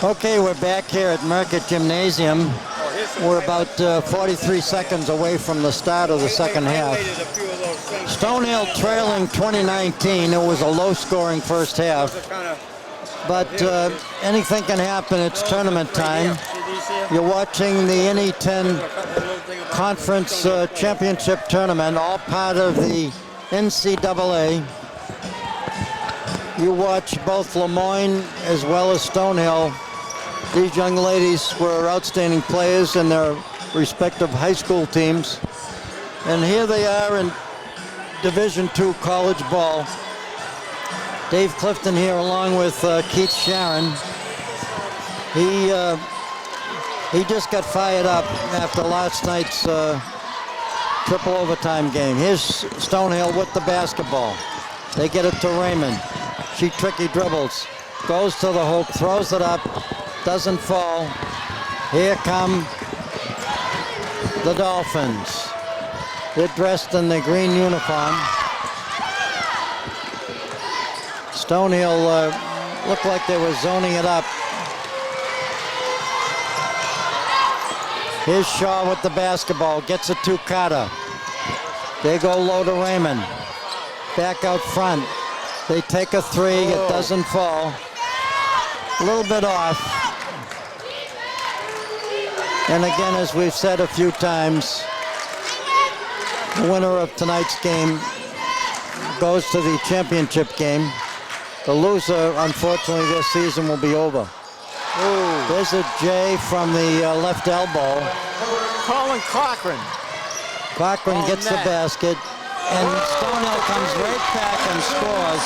Okay, we're back here at Merckett Gymnasium. We're about 43 seconds away from the start of the second half. Stonehill trailing 2019. It was a low-scoring first half. But anything can happen. It's tournament time. You're watching the NE10 Conference Championship Tournament, all part of the NCAA. You watch both Lemoyne as well as Stonehill. These young ladies were outstanding players in their respective high school teams. And here they are in Division II college ball. Dave Clifton here along with Keith Sharon. He just got fired up after last night's triple overtime game. Here's Stonehill with the basketball. They get it to Raymond. She tricky dribbles, goes to the hoop, throws it up, doesn't fall. Here come the Dolphins. They're dressed in their green uniform. Stonehill looked like they were zoning it up. Here's Shaw with the basketball, gets it to Carter. They go low to Raymond. Back out front. They take a three, it doesn't fall. A little bit off. And again, as we've said a few times, the winner of tonight's game goes to the championship game. The loser, unfortunately, this season will be over. There's a J from the left elbow. Colin Cochran. Cochran gets the basket, and Stonehill comes right back and scores.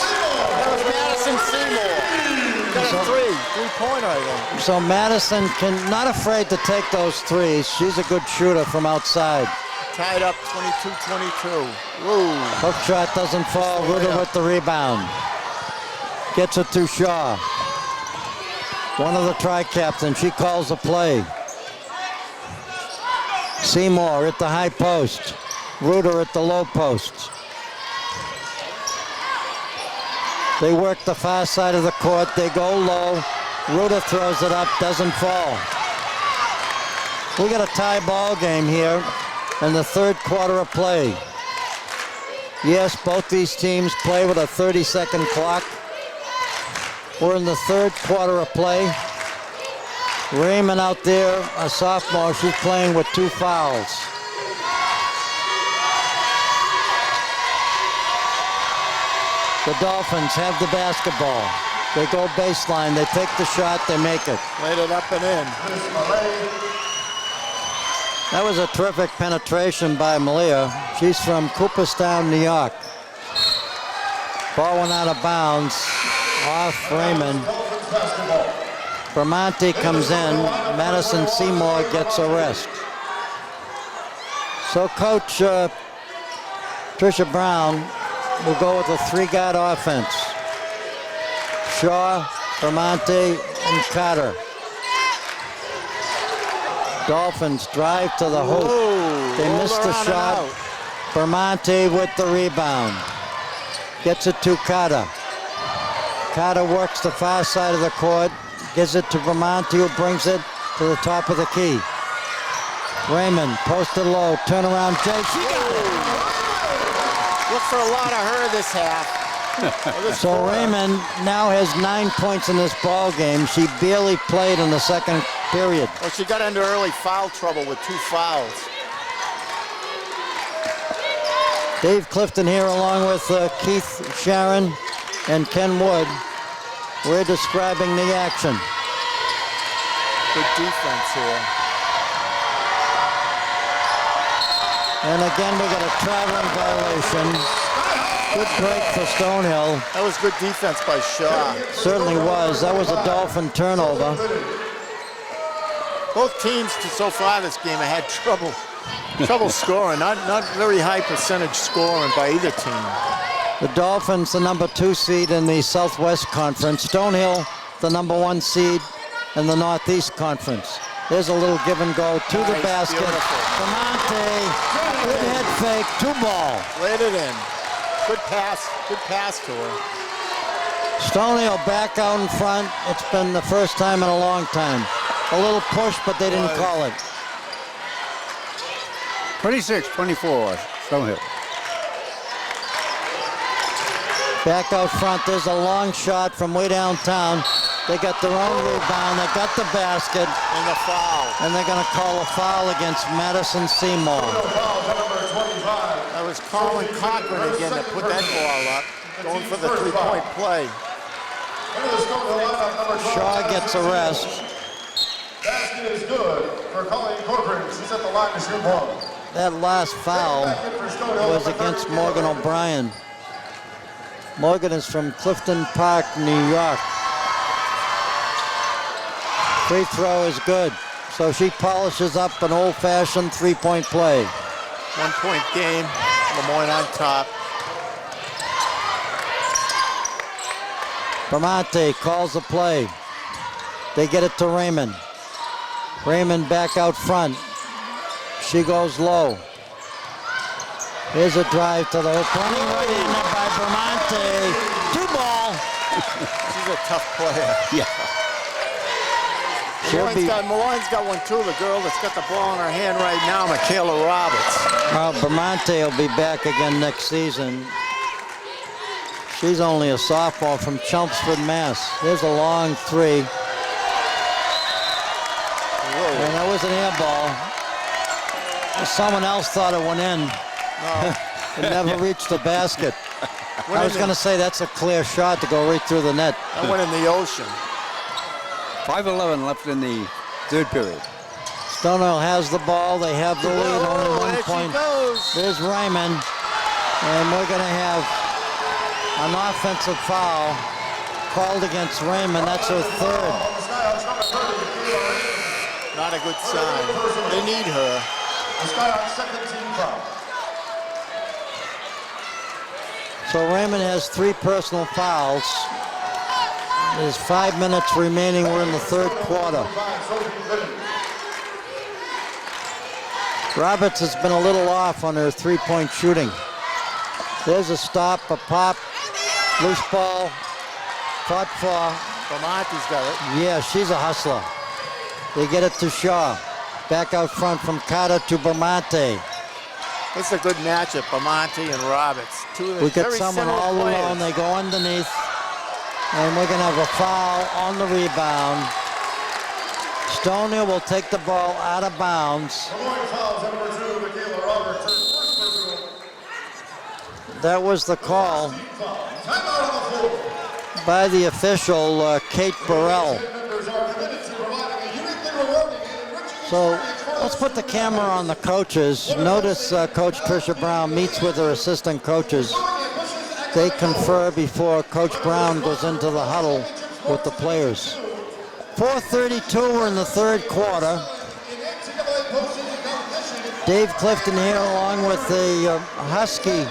That was Madison Seymour. Got a three-pointer, I think. So Madison not afraid to take those threes. She's a good shooter from outside. Tied up 22-22. Woo. Hook shot doesn't fall. Ruder with the rebound. Gets it to Shaw. One of the tri-captains. She calls the play. Seymour at the high post. Ruder at the low post. They work the far side of the court. They go low. Ruder throws it up. Doesn't fall. We got a tie ball game here in the third quarter of play. Yes, both these teams play with a 30-second clock. We're in the third quarter of play. Raymond out there, a sophomore, she's playing with 2 fouls. The Dolphins have the basketball. They go baseline, they take the shot, they make it. Laid it up and in. That was a terrific penetration by Malia. She's from Cooperstown, New York. Ball went out of bounds. Off Raymond. Vermonte comes in. Madison Seymour gets a rest. So Coach Tricia Brown will go with a 3-guard offense. Shaw, Vermonte, and Carter. Dolphins drive to the hoop. They missed the shot. Vermonte with the rebound. Gets it to Carter. Carter works the far side of the court, gives it to Vermonte, who brings it to the top of the key. Raymond posted low, turnaround, Jay, she got it! Look for a lot of her this half. So Raymond now has 9 points in this ball game. She barely played in the second period. Well, she got into early foul trouble with 2 fouls. Dave Clifton here along with Keith Sharon and Ken Wood. We're describing the action. Good defense here. And again, we got a traveling violation. Good break for Stonehill. That was good defense by Shaw. Certainly was. That was a Dolphin turnover. Both teams so far this game have had trouble Trouble scoring. Not very high percentage scoring by either team. The Dolphins, the number 2 seed in the Southwest Conference. Stonehill, the number 1 seed in the Northeast Conference. There's a little give and go to the Nice, basket. beautiful. Bramante, good head fake, 2 ball. Laid it in. Good pass to her. Stonehill back out in front. It's been the first time in a long time. A little push, but they didn't call it. 26-24, Stonehill. Back out front, there's a long shot from way downtown. They got their own rebound, they got the basket, And the foul. and they're gonna call a foul against Madison Seymour. That was Colin Cochran again that put that ball up, going for the three-point play. Shaw gets a rest. Basket is good for Colleen Corcoran. She's at the line to shoot one. That last foul was against Morgan O'Brien. Morgan is from Clifton Park, New York. Free throw is good. So she polishes up an old-fashioned three-point play. 1-point game. Lemoyne on top. Bramante calls the play. They get it to Raymond. Raymond back out front. She goes low. Here's a drive to the hoop. Running right in there by Bramante. 2 ball. She's a tough player. Yeah. She'll be, Malloy's got one too. The girl that's got the ball in her hand right now, Michaela Roberts. well, Bramante will be back again next season. She's only a sophomore from Chelmsford, Mass. There's a long 3. And that was an air ball. Someone else thought it went in. It never reached the basket. I was going to say that's a clear shot to go right through the net. That went in the ocean. 5:11 left in the third period. Stonehill has the ball. They have the lead, only 1 there point. she goes. There's Raymond. And we're going to have an offensive foul called against Raymond. That's her 3rd. Not a good sign. They need her. The Skyhawks second team foul. So Raymond has 3 personal fouls. There's 5 minutes remaining. We're in the 3rd quarter. Roberts has been a little off on her 3-point shooting. There's a stop, a pop, loose ball, fought for. Bramante's got it. Yeah, she's a hustler. They get it to Shaw. Back out front from Carter to Bramante. It's a good matchup, Bramante and Roberts. Two of the We got very someone similar all players. alone. They go underneath. And we're going to have a foul on the rebound. Stonehill will take the ball out of bounds. Lemoyne fouls number 2, Michaela Roberts. Her first personal. That was the call Timeout on the floor. by the official, Kate Burrell. Members are committed to providing a uniquely rewarding and enriching So let's put the camera on the coaches. Notice Coach Tricia Brown meets with her assistant coaches. They confer before Coach Brown goes into the huddle with the players. 4:32, we're in the 3rd quarter. Dave Clifton here along with the Husky.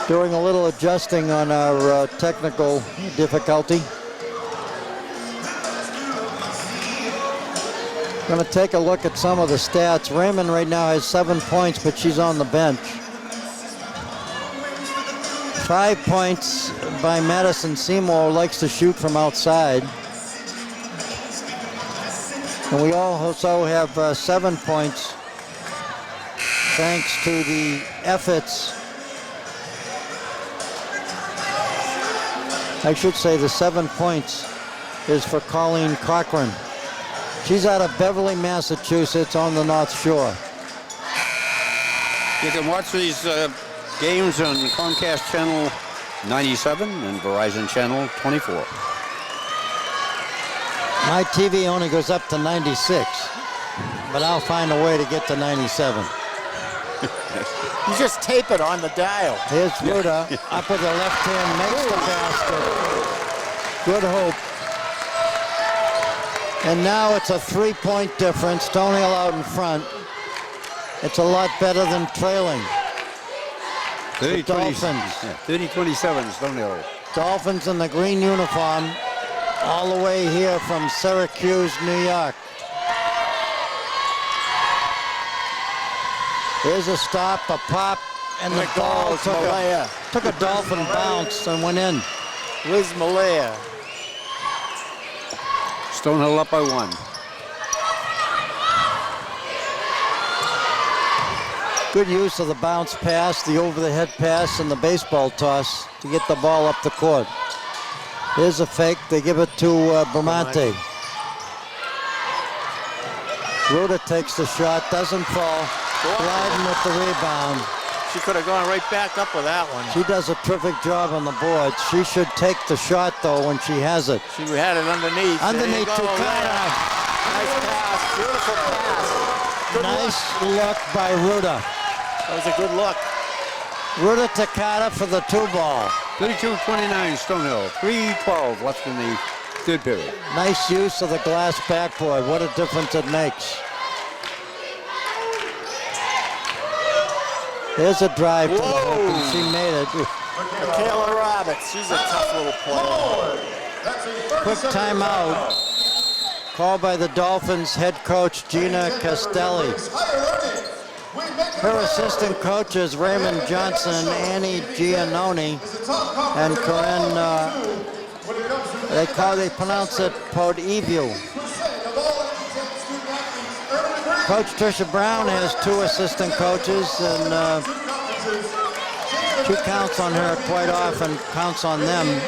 Doing a little adjusting on our technical difficulty. Going to take a look at some of the stats. Raymond right now has 7 points, but she's on the bench. 5 points by Madison Seymour, who likes to shoot from outside. And we also have 7 points thanks to the efforts. I should say the 7 points is for Colleen Cochran. She's out of Beverly, Massachusetts on the North Shore. You can watch these games on Comcast Channel 97 and Verizon Channel 24. My TV only goes up to 96, but I'll find a way to get to 97. You just tape it on the dial. Here's Ruda up with the left hand, makes the basket. Good hope. And now it's a 3-point difference. Stonehill out in front. It's a lot better than trailing. 30-27 Dolphins. Stonehill. Dolphins in the green uniform, all the way here from Syracuse, New York. Here's a stop, a pop, and the ball took a Dolphin bounce and went in. Liz Malaya. Stonehill up by 1. Good use of the bounce pass, the over-the-head pass, and the baseball toss to get the ball up the court. Here's a fake. They give it to Bramante. Ruda takes the shot, doesn't fall. Gliding with the rebound. She could have gone right back up with that one. She does a terrific job on the board. She should take the shot, though, when she has it. She had it underneath. Underneath to Carter. Nice pass. Beautiful pass. Good Nice look. look by Ruda. That was a good look. Ruda to Carter for the 2-ball. 32-29 Stonehill. 3:12 left in the third period. Nice use of the glass backboard. What a difference it makes. There's a drive to the hoop, and she made it. Michaela Roberts. She's a tough little player. Quick timeout. Called by the Dolphins head coach Gina Castelli. Her assistant coaches Raymond Johnson and Annie Giannoni and Corinne, they pronounce it Podivio. Coach Tricia Brown has 2 assistant coaches, and she counts on her quite often, counts on them.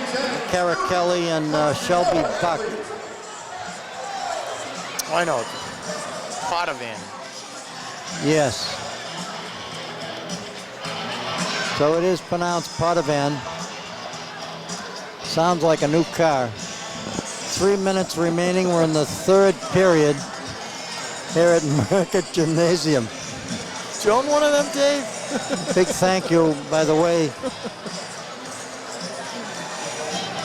Kara Kelly and Shelby Buck. I know. Potovan. Yes. So it is pronounced Potovan. Sounds like a new car. 3 minutes remaining. We're in the third period here at Merckett Gymnasium. Did you own one of them, Dave? Big thank you, by the way,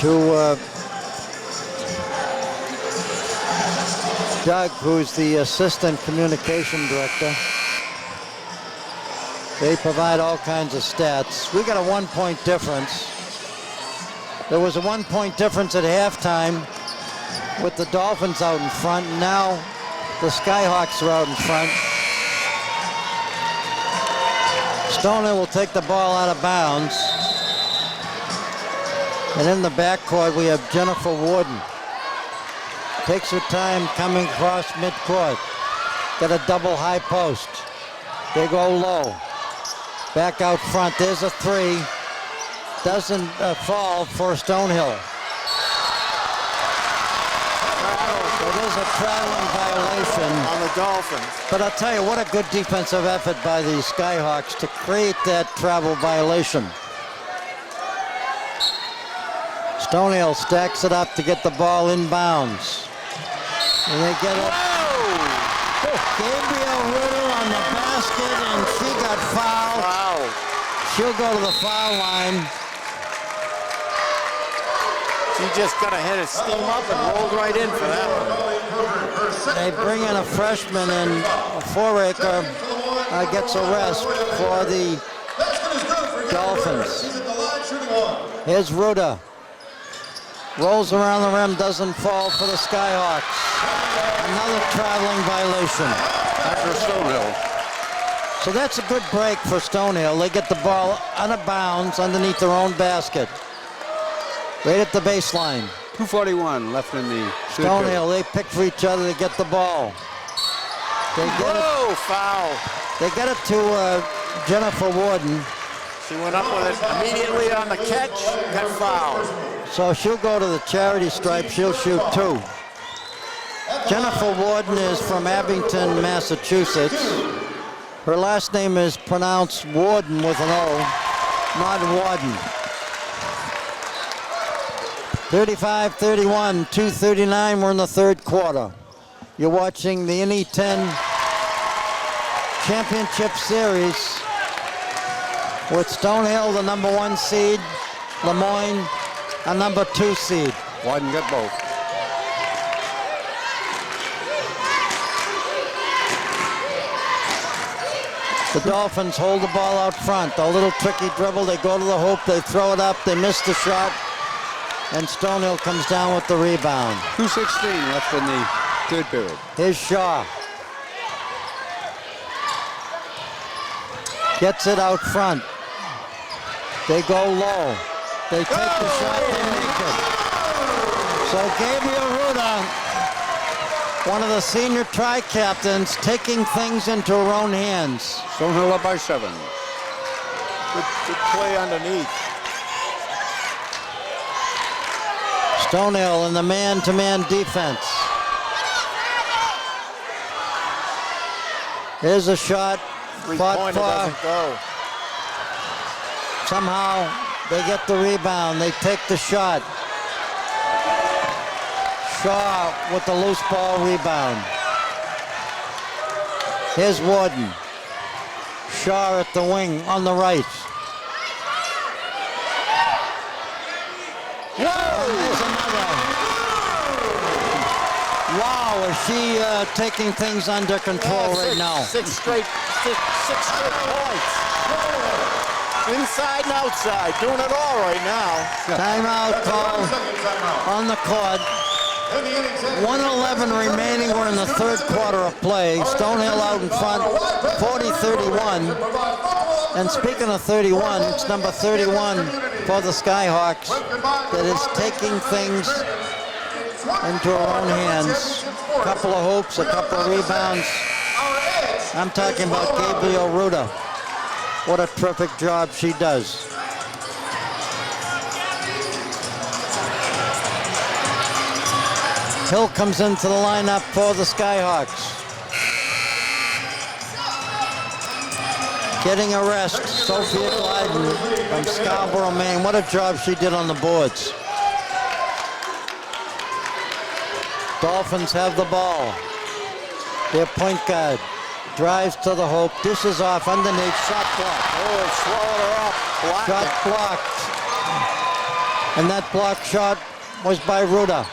to Doug, who's the assistant communication director. They provide all kinds of stats. We got a 1-point difference. There was a 1-point difference at halftime with the Dolphins out in front. Now the Skyhawks are out in front. Stonehill will take the ball out of bounds. And in the backcourt, we have Jennifer Warden. Takes her time coming across midcourt. Got a double high post. They go low. Back out front. There's a 3. Doesn't fall for Stonehill. It is a traveling violation On the Dolphins. But I'll tell you, what a good defensive effort by the Skyhawks to create that travel violation. Stonehill stacks it up to get the ball inbounds. And they get it. Gabriel Ritter on the basket, and she got fouled. Wow. She'll go to the foul line. She just got to hit a steam up and rolled right in for that one. They bring in a freshman, and Foraker gets a rest for the Dolphins. Here's Ruda. Rolls around the rim, doesn't fall for the Skyhawks. Another traveling violation. After Stonehill. So that's a good break for Stonehill. They get the ball out of bounds underneath their own basket. Right at the baseline. 2:41 left in the third period. Stonehill, they pick for each other to get the ball. They get Whoa, foul. it. They get it to Jennifer Warden. She went up with it immediately on the catch, got fouled. So she'll go to the charity stripe. She'll shoot 2. Jennifer Warden is from Abington, Massachusetts. Her last name is pronounced Warden with an O, not Warden. 35-31, 2:39. We're in the third quarter. You're watching the NE10 Championship Series with Stonehill, the number 1 seed, Lemoyne, a number 2 seed. Warden got both. The Dolphins hold the ball out front. A little tricky dribble. They go to the hoop. They throw it up. They miss the shot. And Stonehill comes down with the rebound. 2:16 left in the third period. Here's Shaw. Gets it out front. They go low. They take the shot. They make it. So Gabriel Ruda, one of the senior tri-captains, taking things into her own hands. Stonehill up by 7. Good play underneath. Stonehill in the man-to-man defense. Here's a shot. Fought Three-pointer for. doesn't go. Somehow they get the rebound. They take the shot. Shaw with the loose ball rebound. Here's Warden. Shaw at the wing on the right. There's another. Wow, is she taking things under control right now? Six straight points. Inside and outside, doing it all right now. Timeout call on the court. 1:11 remaining. We're in the third quarter of play. Stonehill out in front, 40-31. And speaking of 31, it's number 31 for the Skyhawks that is taking things into her own hands. A couple of hoops, a couple of rebounds. I'm talking about Gabriel Ruda. What a terrific job she does. Hill comes into the lineup for the Skyhawks. Getting a rest, Sophia Glyden from Scarborough, Maine. What a job she did on the boards. Dolphins have the ball. Their point guard drives to the hoop, dishes off underneath, shot blocked. Oh, swallowed her up. Blocked Shot it. blocked. And that block shot was by Ruda.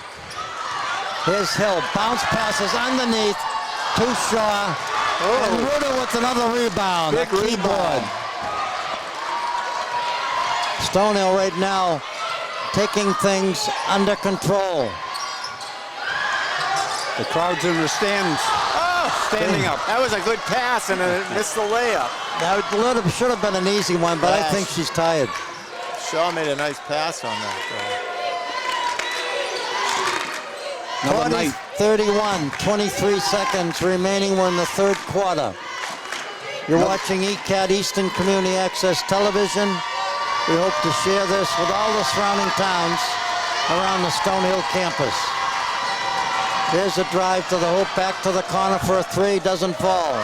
Here's Hill. Bounce passes underneath to Shaw. And Ruda with another rebound. Big a key rebound. board. Stonehill right now taking things under control. The crowd's in the stands, standing up. That was a good pass and it missed the layup. That should have been an easy one, but I think she's tired. Shaw made a nice pass on that. 40-31, 23 seconds remaining. We're in the third quarter. You're watching ECAT, Eastern Community Access Television. We hope to share this with all the surrounding towns around the Stonehill campus. Here's a drive to the hoop, back to the corner for a three, doesn't fall.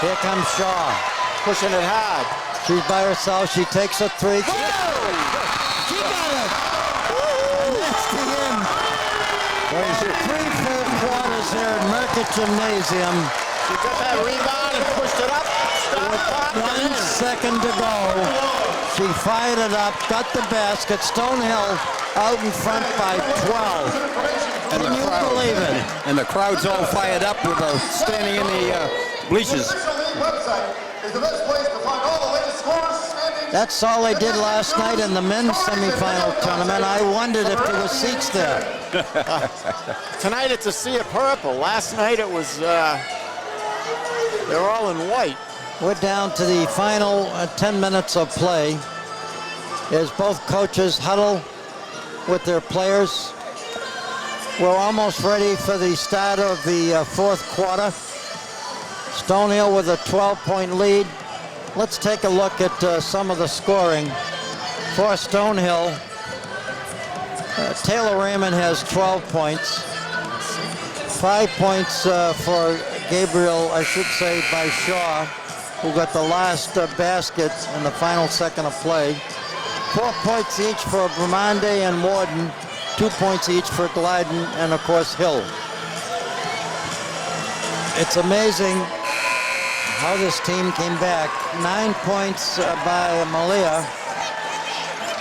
Here comes Shaw. Pushing it hard. She's by herself, she takes a three. She got it! And that's the end. Three full quarters here at Merckett Gymnasium. She got that rebound and pushed it up. Stop, 1 second to go. She fired it up, got the basket. Stonehill out in front by 12. And Can you believe it? And the crowd's all fired up with standing in the bleachers. website is the best place to find all the latest scores, standings. That's all they did last night in the men's semifinal tournament. I wondered if there were seats there. Tonight it's a sea of purple. Last night it was, they're all in white. We're down to the final 10 minutes of play as both coaches huddle with their players. We're almost ready for the start of the fourth quarter. Stonehill with a 12-point lead. Let's take a look at some of the scoring for Stonehill. Taylor Raymond has 12 points. 5 points for Gabriel, I should say, by Shaw, who got the last basket in the final second of play. 4 points each for Bramande and Warden. 2 points each for Glyden and, of course, Hill. It's amazing how this team came back. 9 points by Malia.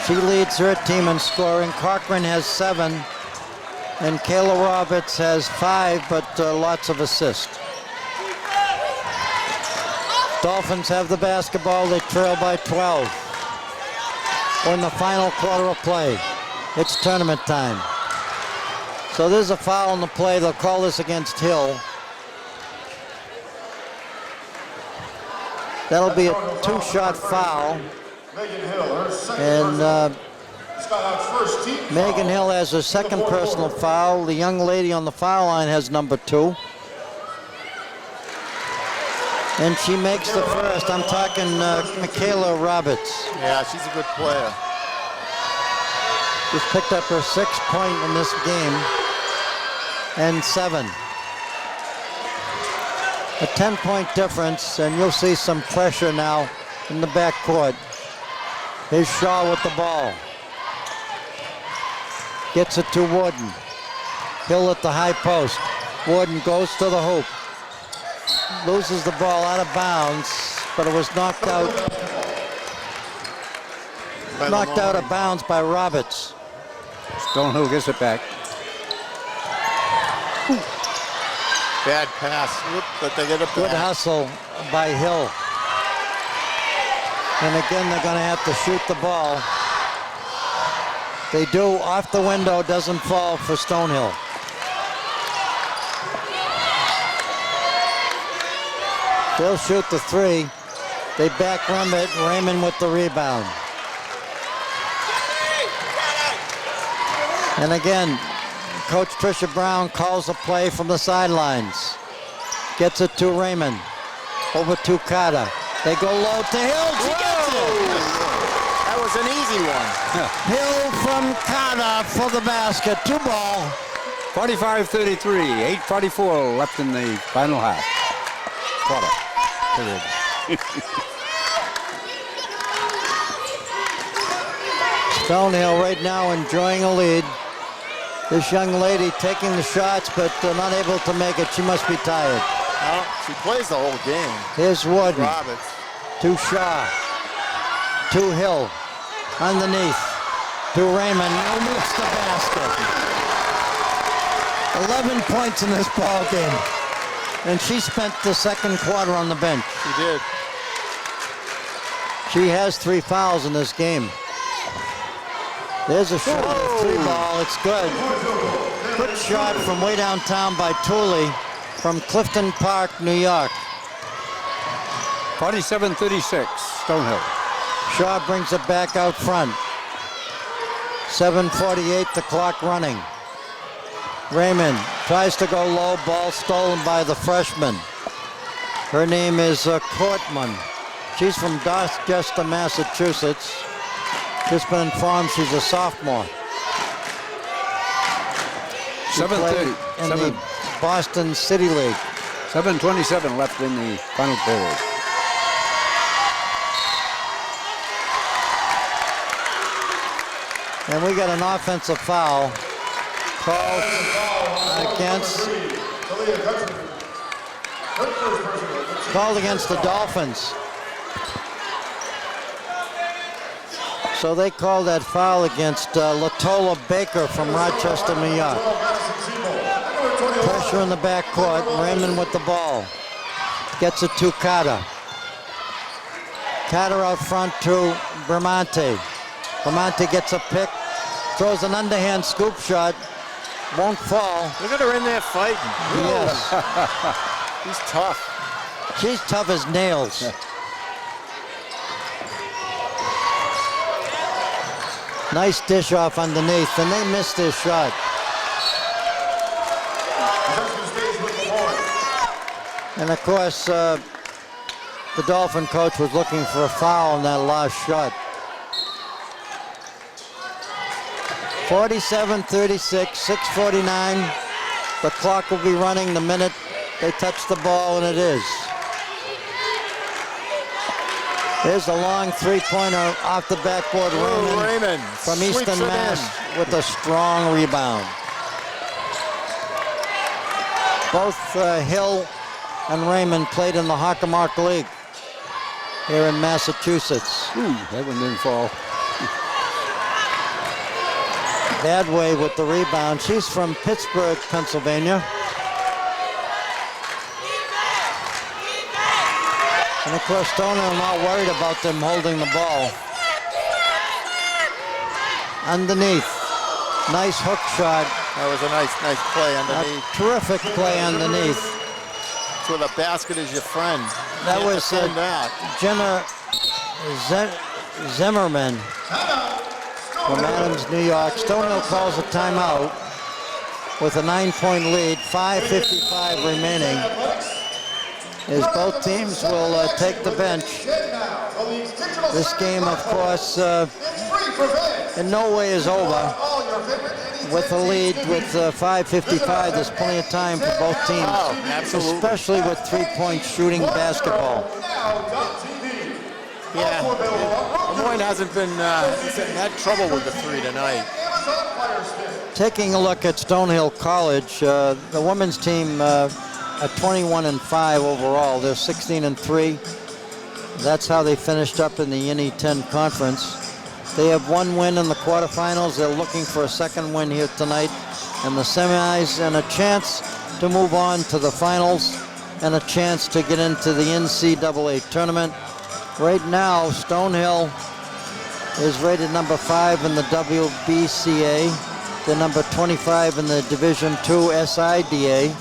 She leads her team in scoring. Cochran has 7. And Kayla Roberts has 5, but lots of assists. Dolphins have the basketball. They trail by 12. We're in the final quarter of play. It's tournament time. So there's a foul in the play. They'll call this against Hill. That'll be a 2-shot foul. Megan Hill, her second And Skyhawks' first team Megan foul. Hill has her second personal foul. The young lady on the foul line has number 2. And she makes the first. I'm talking Michaela Roberts. Yeah, she's a good player. Just picked up her 6th point in this game. And 7. A 10-point difference, and you'll see some pressure now in the backcourt. Here's Shaw with the ball. Gets it to Warden. Hill at the high post. Warden goes to the hoop. Loses the ball out of bounds, but it was knocked out of bounds by Roberts. Stonehill gets it back. Bad pass. Whoop, but they get it Good back. hustle by Hill. And again, they're going to have to shoot the ball. They do. Off the window, doesn't fall for Stonehill. They'll shoot the 3. They back rim it. Raymond with the rebound. And again, Coach Tricia Brown calls a play from the sidelines. Gets it to Raymond. Over to Carter. They go low to Hill. She gets it. That was an easy one. Hill from Carter for the basket. 2 ball. 45-33, 8:44 left in the final half. Quarter. Period. Stonehill right now enjoying a lead. This young lady taking the shots, but not able to make it. She must be tired. Well, she plays the whole game. Here's Warden. Roberts. To Shaw. To Hill. Underneath. To Raymond. Who missed the basket. 11 points in this ball game. And she spent the second quarter on the bench. She did. She has 3 fouls in this game. There's a shot, a 3 ball, it's good. Good shot from way downtown by Tooley from Clifton Park, New York. 47-36, Stonehill. Shaw brings it back out front. 7:48, the clock running. Raymond tries to go low, ball stolen by the freshman. Her name is Cortman. She's from Dorchester, Massachusetts. Just been informed she's a sophomore. She played 7:30, in the Boston City League. 7:27 left in the final period. And we got an offensive foul called against the Dolphins. So they called that foul against Latola Baker from Rochester, New York. Pressure in the backcourt. Raymond with the ball. Gets it to Carter. Carter out front to Bramante. Bramante gets a pick. Throws an underhand scoop shot. Won't fall. Look at her in there fighting. Yes. She's tough. She's tough as nails. Nice dish off underneath, and they missed their shot. And of course, the Dolphin coach was looking for a foul on that last shot. 47-36, 6:49. The clock will be running the minute they touch the ball, and it is. There's a long three-pointer off the backboard. Raymond From sweeps Eastern it Mass in. with a strong rebound. Both Hill and Raymond played in the Hockomark League here in Massachusetts. Ooh, that one didn't fall. Badway with the rebound. She's from Pittsburgh, Pennsylvania. And of course, Stonehill not worried about them holding the ball. Underneath. Nice hook shot. That was a nice play A underneath. terrific play underneath. It's with a basket is your friend. That Can't was defend that. Jenna Zimmerman from Adams, New York. Stonehill calls a timeout with a 9-point lead, 5:55 remaining. As both teams will take the bench. This game, of course, in no way is over. With a lead with 5:55, there's plenty of time for both teams, Oh, absolutely. especially with three-point shooting basketball. Yeah. Lemoyne hasn't had trouble with the three tonight. Taking a look at Stonehill College, the women's team are 21-5 overall. They're 16-3. That's how they finished up in the INI 10 conference. They have one win in the quarterfinals. They're looking for a second win here tonight in the semis and a chance to move on to the finals and a chance to get into the NCAA tournament. Right now, Stonehill is rated number 5 in the WBCA. They're number 25 in the Division II SIDA.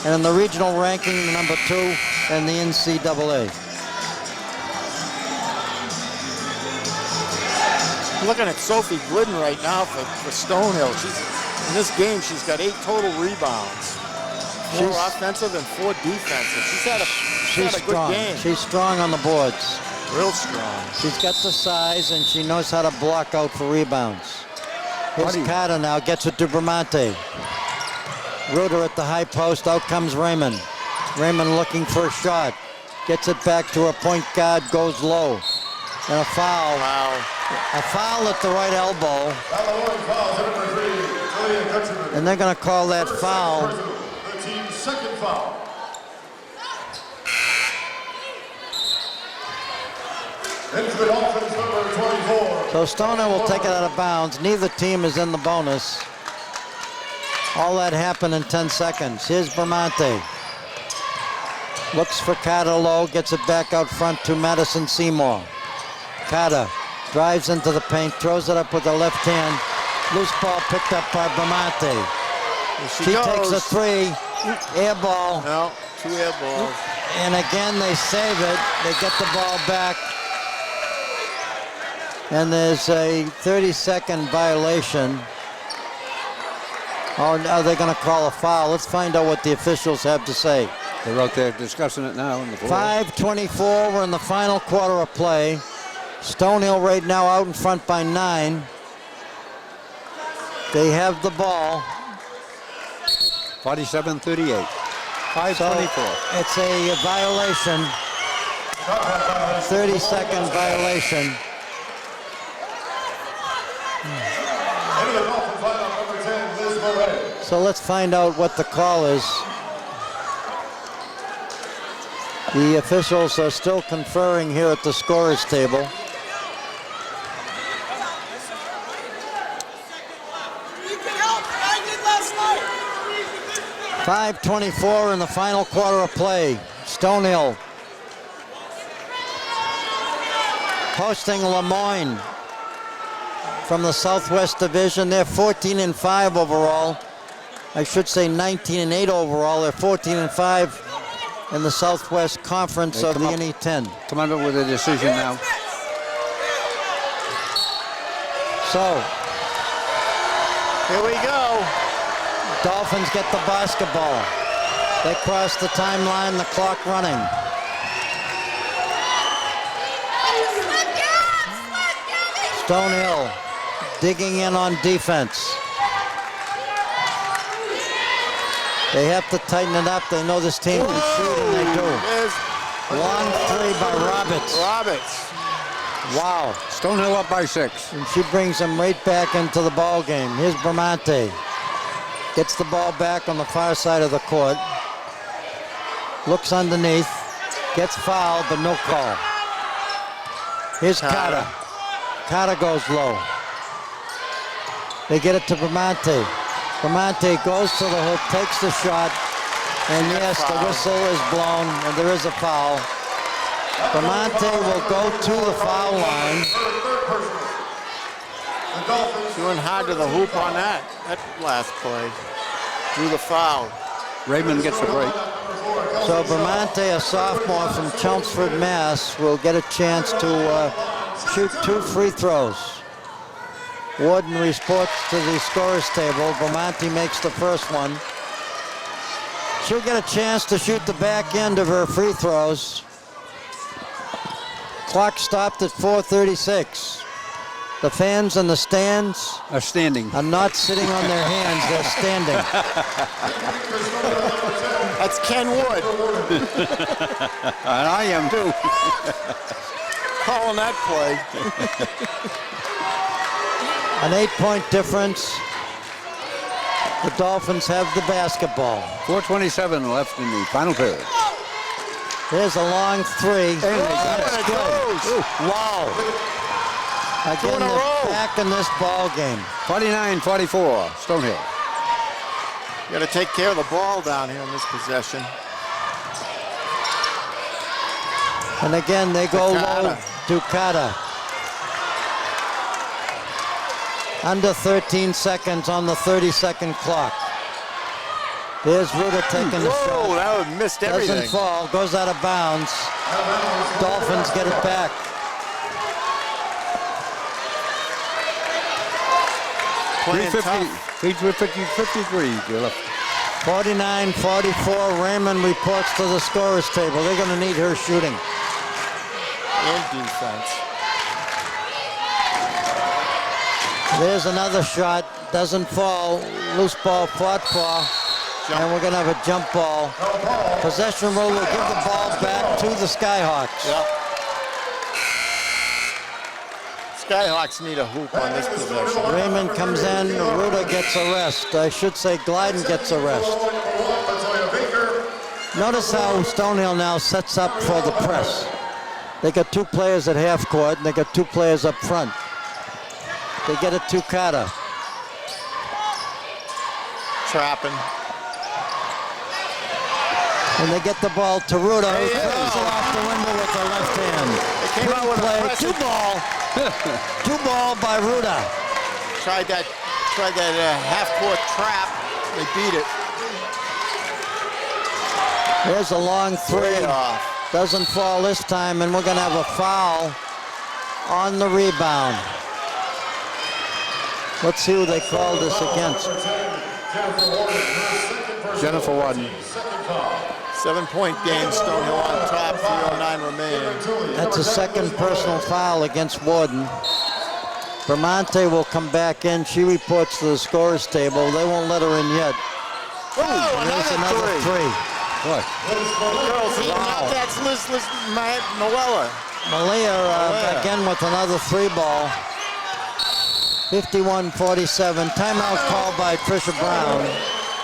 And in the regional ranking, they're number 2 in the NCAA. Looking at Sophie Glidden right now for Stonehill. In this game, she's got 8 total rebounds. 4 offensive and 4 defensive. She's had a good strong. game. She's strong on the boards. Real strong. She's got the size and she knows how to block out for rebounds. Here's Carter now, gets it to Bramante. Reuter at the high post, out comes Raymond. Raymond looking for a shot. Gets it back to her point guard, goes low. And a foul. Wow. A foul at the right elbow. And they're going to call that foul. The team's second foul. Into the Dolphins, number 24. So Stoner will take it out of bounds. Neither team is in the bonus. All that happened in 10 seconds. Here's Bramante. Looks for Carter low, gets it back out front to Madison Seymour. Carter drives into the paint, throws it up with the left hand. Loose ball picked up by Bramante. She takes a 3, air ball. No, 2 air balls. And again, they save it. They get the ball back. And there's a 30-second violation. Or are they going to call a foul? Let's find out what the officials have to say. They're out there discussing it now on the floor. 5:24, we're in the final quarter of play. Stonehill right now out in front by 9. They have the ball. 47-38. 5:24. It's a violation. 30-second violation. Into the Dolphins lineup, number 10, Liz Murray. So let's find out what the call is. The officials are still conferring here at the scorer's table. You can help. I did last night. 5:24 in the final quarter of play. Stonehill hosting Lemoyne from the Southwest Division. They're 14-5 overall. I should say 19-8 overall. They're 14-5 in the Southwest Conference Hey, of the come up. NE 10. Come on up with a decision now. So Here we go. Dolphins get the basketball. They cross the timeline, the clock running. Stonehill digging in on defense. They have to tighten it up. They know this team can shoot, and they do. There's Long 3 by Roberts. Roberts. Wow. Stonehill up by 6. And she brings them right back into the ball game. Here's Bramante. Gets the ball back on the far side of the court. Looks underneath. Gets fouled, but no call. Here's Carter. Carter goes low. They get it to Bramante. Bramante goes to the hoop, takes the shot, and yes, the whistle is blown, and there is a foul. Bramante will go to the foul line. The Dolphins. Doing hard to the hoop on that last play. Drew the foul. Raymond gets a break. So Bramante, a sophomore from Chelmsford, Mass, will get a chance to shoot 2 free throws. Warden reports to the scorer's table. Bramante makes the first one. She'll get a chance to shoot the back end of her free throws. Clock stopped at 4:36. The fans in the stands A standing. are not sitting on their hands, they're standing. That's Ken Wood And I am too. calling that play. An 8-point difference. The Dolphins have the basketball. 4:27 left in the final period. There's a long three. And it goes. Wow. Again, in a they're row. back in this ball game. 49-44, Stonehill. You got to take care of the ball down here in this possession. And again, they go Takata. low. Ducata. Under 13 seconds on the 30-second clock. There's Ruta taking the Whoa, shot. that would missed Doesn't everything. fall, goes out of bounds. Dolphins get it back. Playing 53 left. 49-44, Raymond reports to the scorer's table. They're going to need her shooting. And defense. There's another shot, doesn't fall. Loose ball fought for. And we're going to have a jump ball. Possession rule will give the ball back to the Skyhawks. Yep. Skyhawks need a hoop on this possession. Raymond comes in, Ruta gets a rest. I should say Glyden gets a rest. Notice how Stonehill now sets up for the press. They got 2 players at half court, and they got 2 players up front. They get it to Kata. Trapping. And they get the ball to Ruta, who throws it off the window with the left hand. They came out with a Play, pressing. 2 ball. 2 ball by Ruta. Tried that half-court trap. They beat it. There's a long 3. Way off. Doesn't fall this time, and we're going to have a foul on the rebound. Let's see who they called this against. Jennifer Warden. 7-point game, Stonehill on top, 3:09 remaining. That's a second personal foul against Warden. Bramante will come back in. She reports to the scorer's table. They won't let her in yet. Oh, There's another 3. What? Girls heating up. That's Liz Noella. Malia Malia. again with another 3 ball. 51-47. Timeout called by Tricia Brown.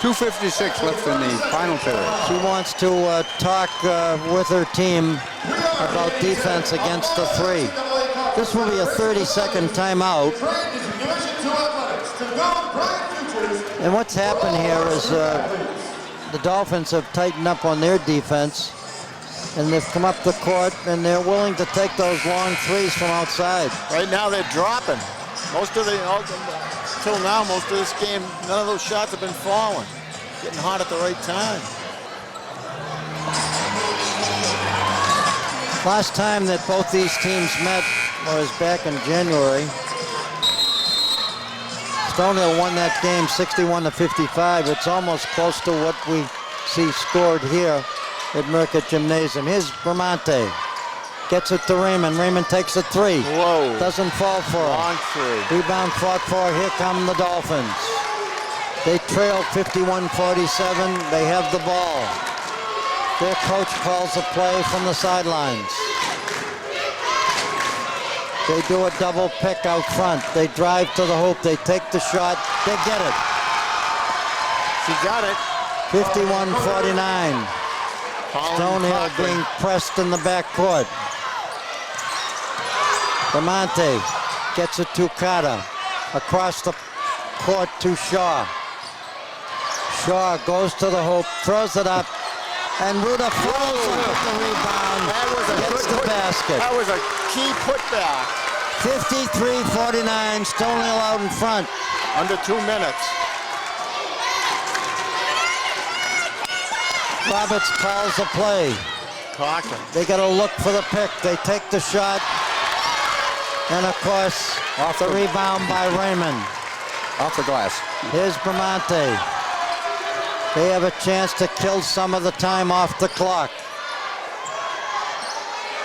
2:56 left in the final period. She wants to talk with her team about defense against the 3. This will be a 30-second timeout. And what's happened here is the Dolphins have tightened up on their defense, and they've come up the court, and they're willing to take those long 3s from outside. Right now they're dropping. Till now, most of this game, none of those shots have been falling. Getting hot at the right time. Last time that both these teams met was back in January. Stonehill won that game 61-55. It's almost close to what we see scored here at Merckett Gymnasium. Here's Bramante. Gets it to Raymond. Raymond takes a 3. Whoa. Doesn't fall for him. Long 3. Rebound fought for. Here come the Dolphins. They trail 51-47. They have the ball. Their coach calls a play from the sidelines. They do a double pick out front. They drive to the hoop. They take the shot. They get it. She got it. 51-49. Stonehill being pressed in the backcourt. Bramante gets it to Kata. Across the court to Shaw. Shaw goes to the hoop, throws it up. And Ruda falls up with the rebound. That was a Gets good the basket. That was a key putback. 53-49, Stonehill out in front. Under 2 minutes. Roberts calls the play. Cochran. They got to look for the pick. They take the shot. And of course, off the rebound by Raymond. Off the glass. Here's Bramante. They have a chance to kill some of the time off the clock.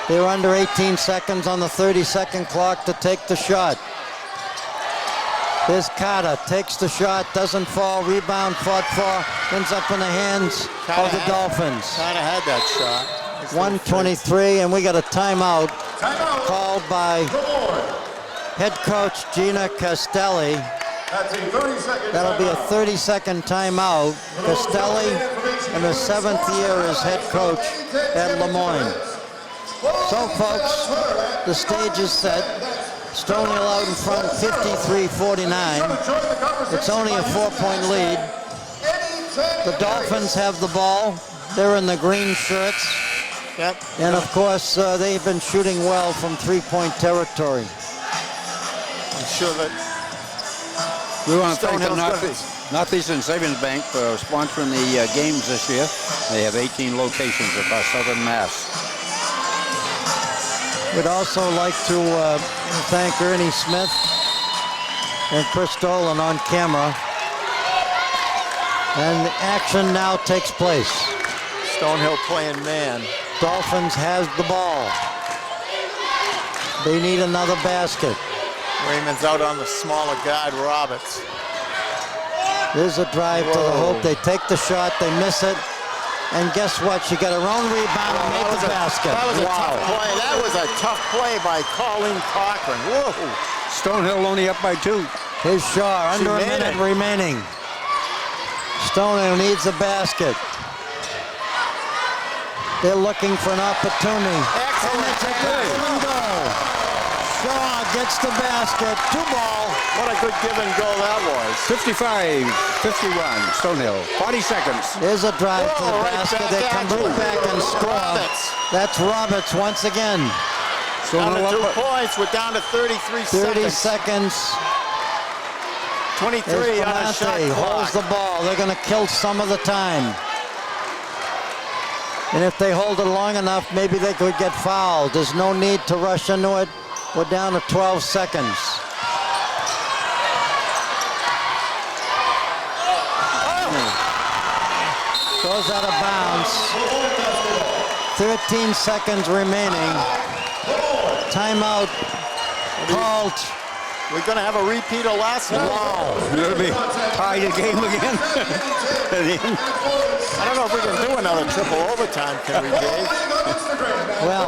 They're under 18 seconds on the 30-second clock to take the shot. Here's Carter, takes the shot, doesn't fall, rebound fought for, ends up in the hands of the Dolphins. Kind of had that shot. 123, and we got a timeout Timeout. called by head coach Gina Castelli. That's a 30-second That'll be a timeout. 30-second timeout. Castelli, in his 7th year as head coach at Lemoyne. So, folks, the stage is set. Stonehill out in front, 53-49. It's only a 4-point lead. The Dolphins have the ball. They're in the green shirts. Yep. And, of course, they've been shooting well from 3-point territory. I'm sure that We want to thank the Stonehill's Northeastern Savings Bank for sponsoring the games this year. They have 18 locations across southern Mass. We'd also like to thank Ernie Smith and Chris Dolan on camera. And action now takes place. Stonehill playing man. Dolphins has the ball. They need another basket. Raymond's out on the smaller guard, Roberts. There's a drive to the Whoa. hoop. They take the shot, they miss it. And guess what? She got her own rebound and made the basket. That was a tough play. That was a tough play by Colleen Cochran. Whoa. Stonehill only up by 2. Here's Shaw, She under a made minute it. remaining. Stonehill needs a basket. They're looking for an opportunity. Excellent. And it's a good give and go. Shaw gets the basket. 2 ball. What a good give and go that was. 55-51, Stonehill. 40 seconds. There's a drive to the Whoa, right basket. back They at come you. right back and score. Roberts. That's Roberts once again. Down to Stonehill 2 up. points. We're down to 33 30 seconds. seconds. 23 There's on a shot Bramante clock. holds the ball. They're going to kill some of the time. And if they hold it long enough, maybe they could get fouled. There's no need to rush into it. We're down to 12 seconds. Goes out of bounds. 13 seconds remaining. Timeout called. We're going to have a repeat of last night. It'll be tied the game again. I don't know if we can do another triple overtime, can we, Dave? Well,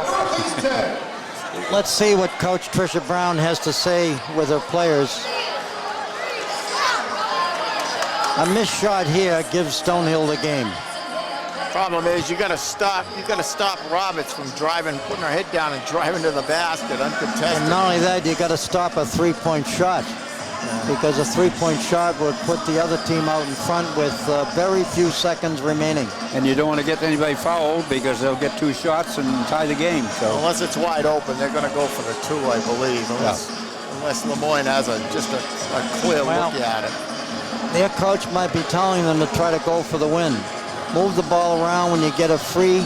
let's see what Coach Tricia Brown has to say with her players. A missed shot here gives Stonehill the game. Problem is, you got to stop Roberts from driving, putting her head down and driving to the basket uncontested. And not only that, you got to stop a 3-point shot, because a 3-point shot would put the other team out in front with very few seconds remaining. And you don't want to get anybody fouled because they'll get 2 shots and tie the game. So Unless it's wide open, they're going to go for the 2, I believe. Unless Lemoyne has just a clear Well, look at it. Their coach might be telling them to try to go for the win. Move the ball around when you get a free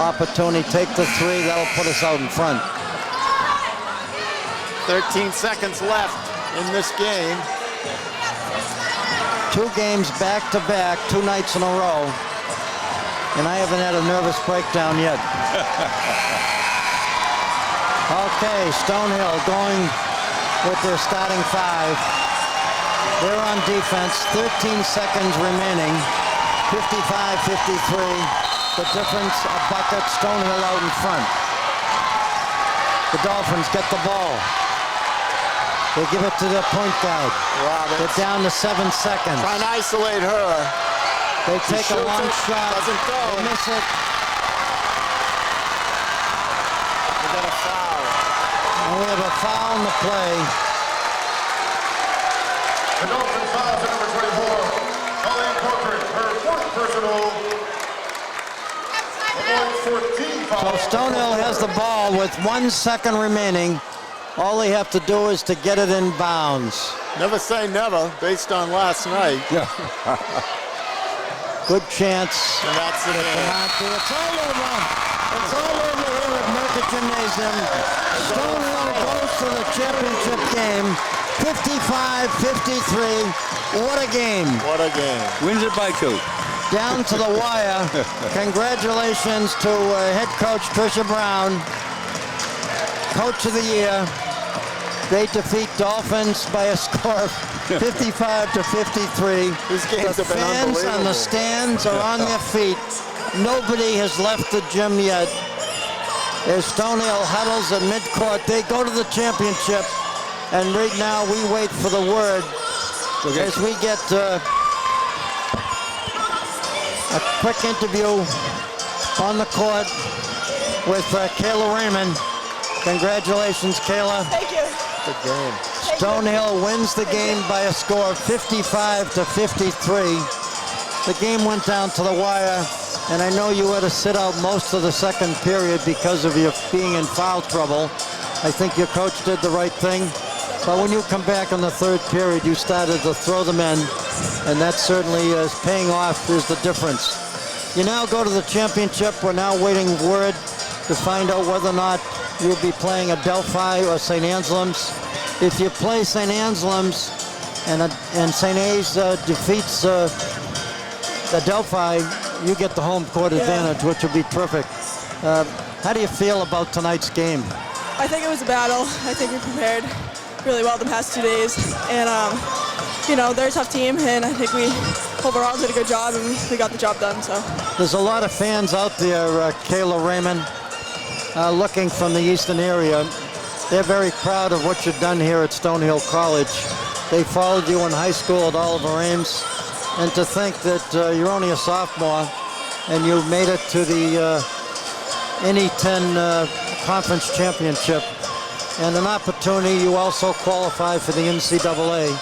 opportunity. Take the 3. That'll put us out in front. 13 seconds left in this game. 2 games back-to-back, 2 nights in a row. And I haven't had a nervous breakdown yet. Okay, Stonehill going with their starting 5. They're on defense, 13 seconds remaining. 55-53. The difference, a bucket, Stonehill out in front. The Dolphins get the ball. They give it to their point guard. Roberts They're down to 7 seconds. trying to isolate her. They take a shoots long it, shot. doesn't go. They miss it. We got a foul. And we have a foul in the play. The Dolphins foul to number 24, Colleen Cochran, her 4th personal. 14 So foul. Stonehill has the ball with 1 second remaining. All they have to do is to get it in bounds. Never say never, based on last night. Good chance. And that's the game. Monty. It's all over. It's all over here at Merckett Gymnasium. Stonehill goes to the championship game. 55-53. What a game. What a game. Wins it by 2. Down to the wire. Congratulations to head coach Tricia Brown. Coach of the year. They defeat Dolphins by a score of 55-53. These games The have been fans on the unbelievable. stands are on their feet. Nobody has left the gym yet. As Stonehill huddles at midcourt, they go to the championship. And right now we wait for the word as we get a quick interview on the court with Kayla Raymond. Congratulations, Kayla. Thank you. Good game. Stonehill wins the game by a score of 55-53. The game went down to the wire, and I know you had to sit out most of the second period because of your being in foul trouble. I think your coach did the right thing. But when you come back in the third period, you started to throw them in, and that certainly is paying off, is the difference. You now go to the championship. We're now waiting word to find out whether or not you'll be playing Adelphi or St. Anselm's. If you play St. Anselm's and St. A's defeats Adelphi, you get the home court advantage, which will be terrific. How do you feel about tonight's game? I think it was a battle. I think we prepared really well the past 2 days. And, they're a tough team, and I think we overall did a good job, and we got the job done. So There's a lot of fans out there, Kayla Raymond, looking from the eastern area. They're very proud of what you've done here at Stonehill College. They followed you in high school at Oliver Ames. And to think that you're only a sophomore and you made it to the NE10 Conference Championship and an opportunity, you also qualify for the NCAA,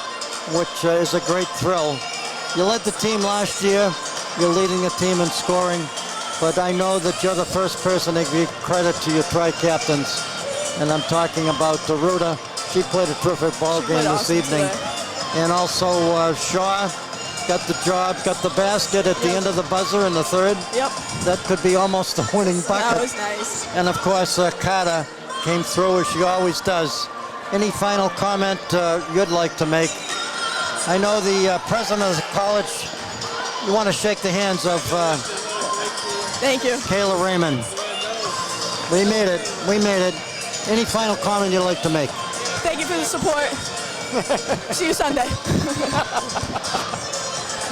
which is a great thrill. You led the team last year. You're leading the team in scoring. But I know that you're the first person to give credit to your tri-captains. And I'm talking about Daruda. She played a terrific ball game played this awesome evening. today. And also Shaw got the job, got the basket at the end of the buzzer in the third. Yep, That could be almost the winning that bucket. was nice. And of course, Carter came through as she always does. Any final comment you'd like to make? I know the president of the college, you want to shake the hands of Thank you. Kayla Raymond. We made it. We made it. Any final comment you'd like to make? Thank you for the support. See you Sunday.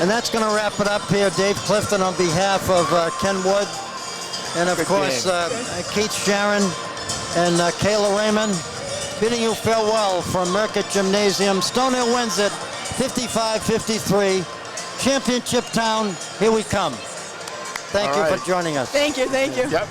And that's going to wrap it up here. Dave Clifton on behalf of Ken Wood and of course Keith Sharon and Kayla Raymond bidding you farewell from Merckett Gymnasium. Stonehill wins it 55-53. Championship town, here we come. Thank you for joining us. Thank you. Yep.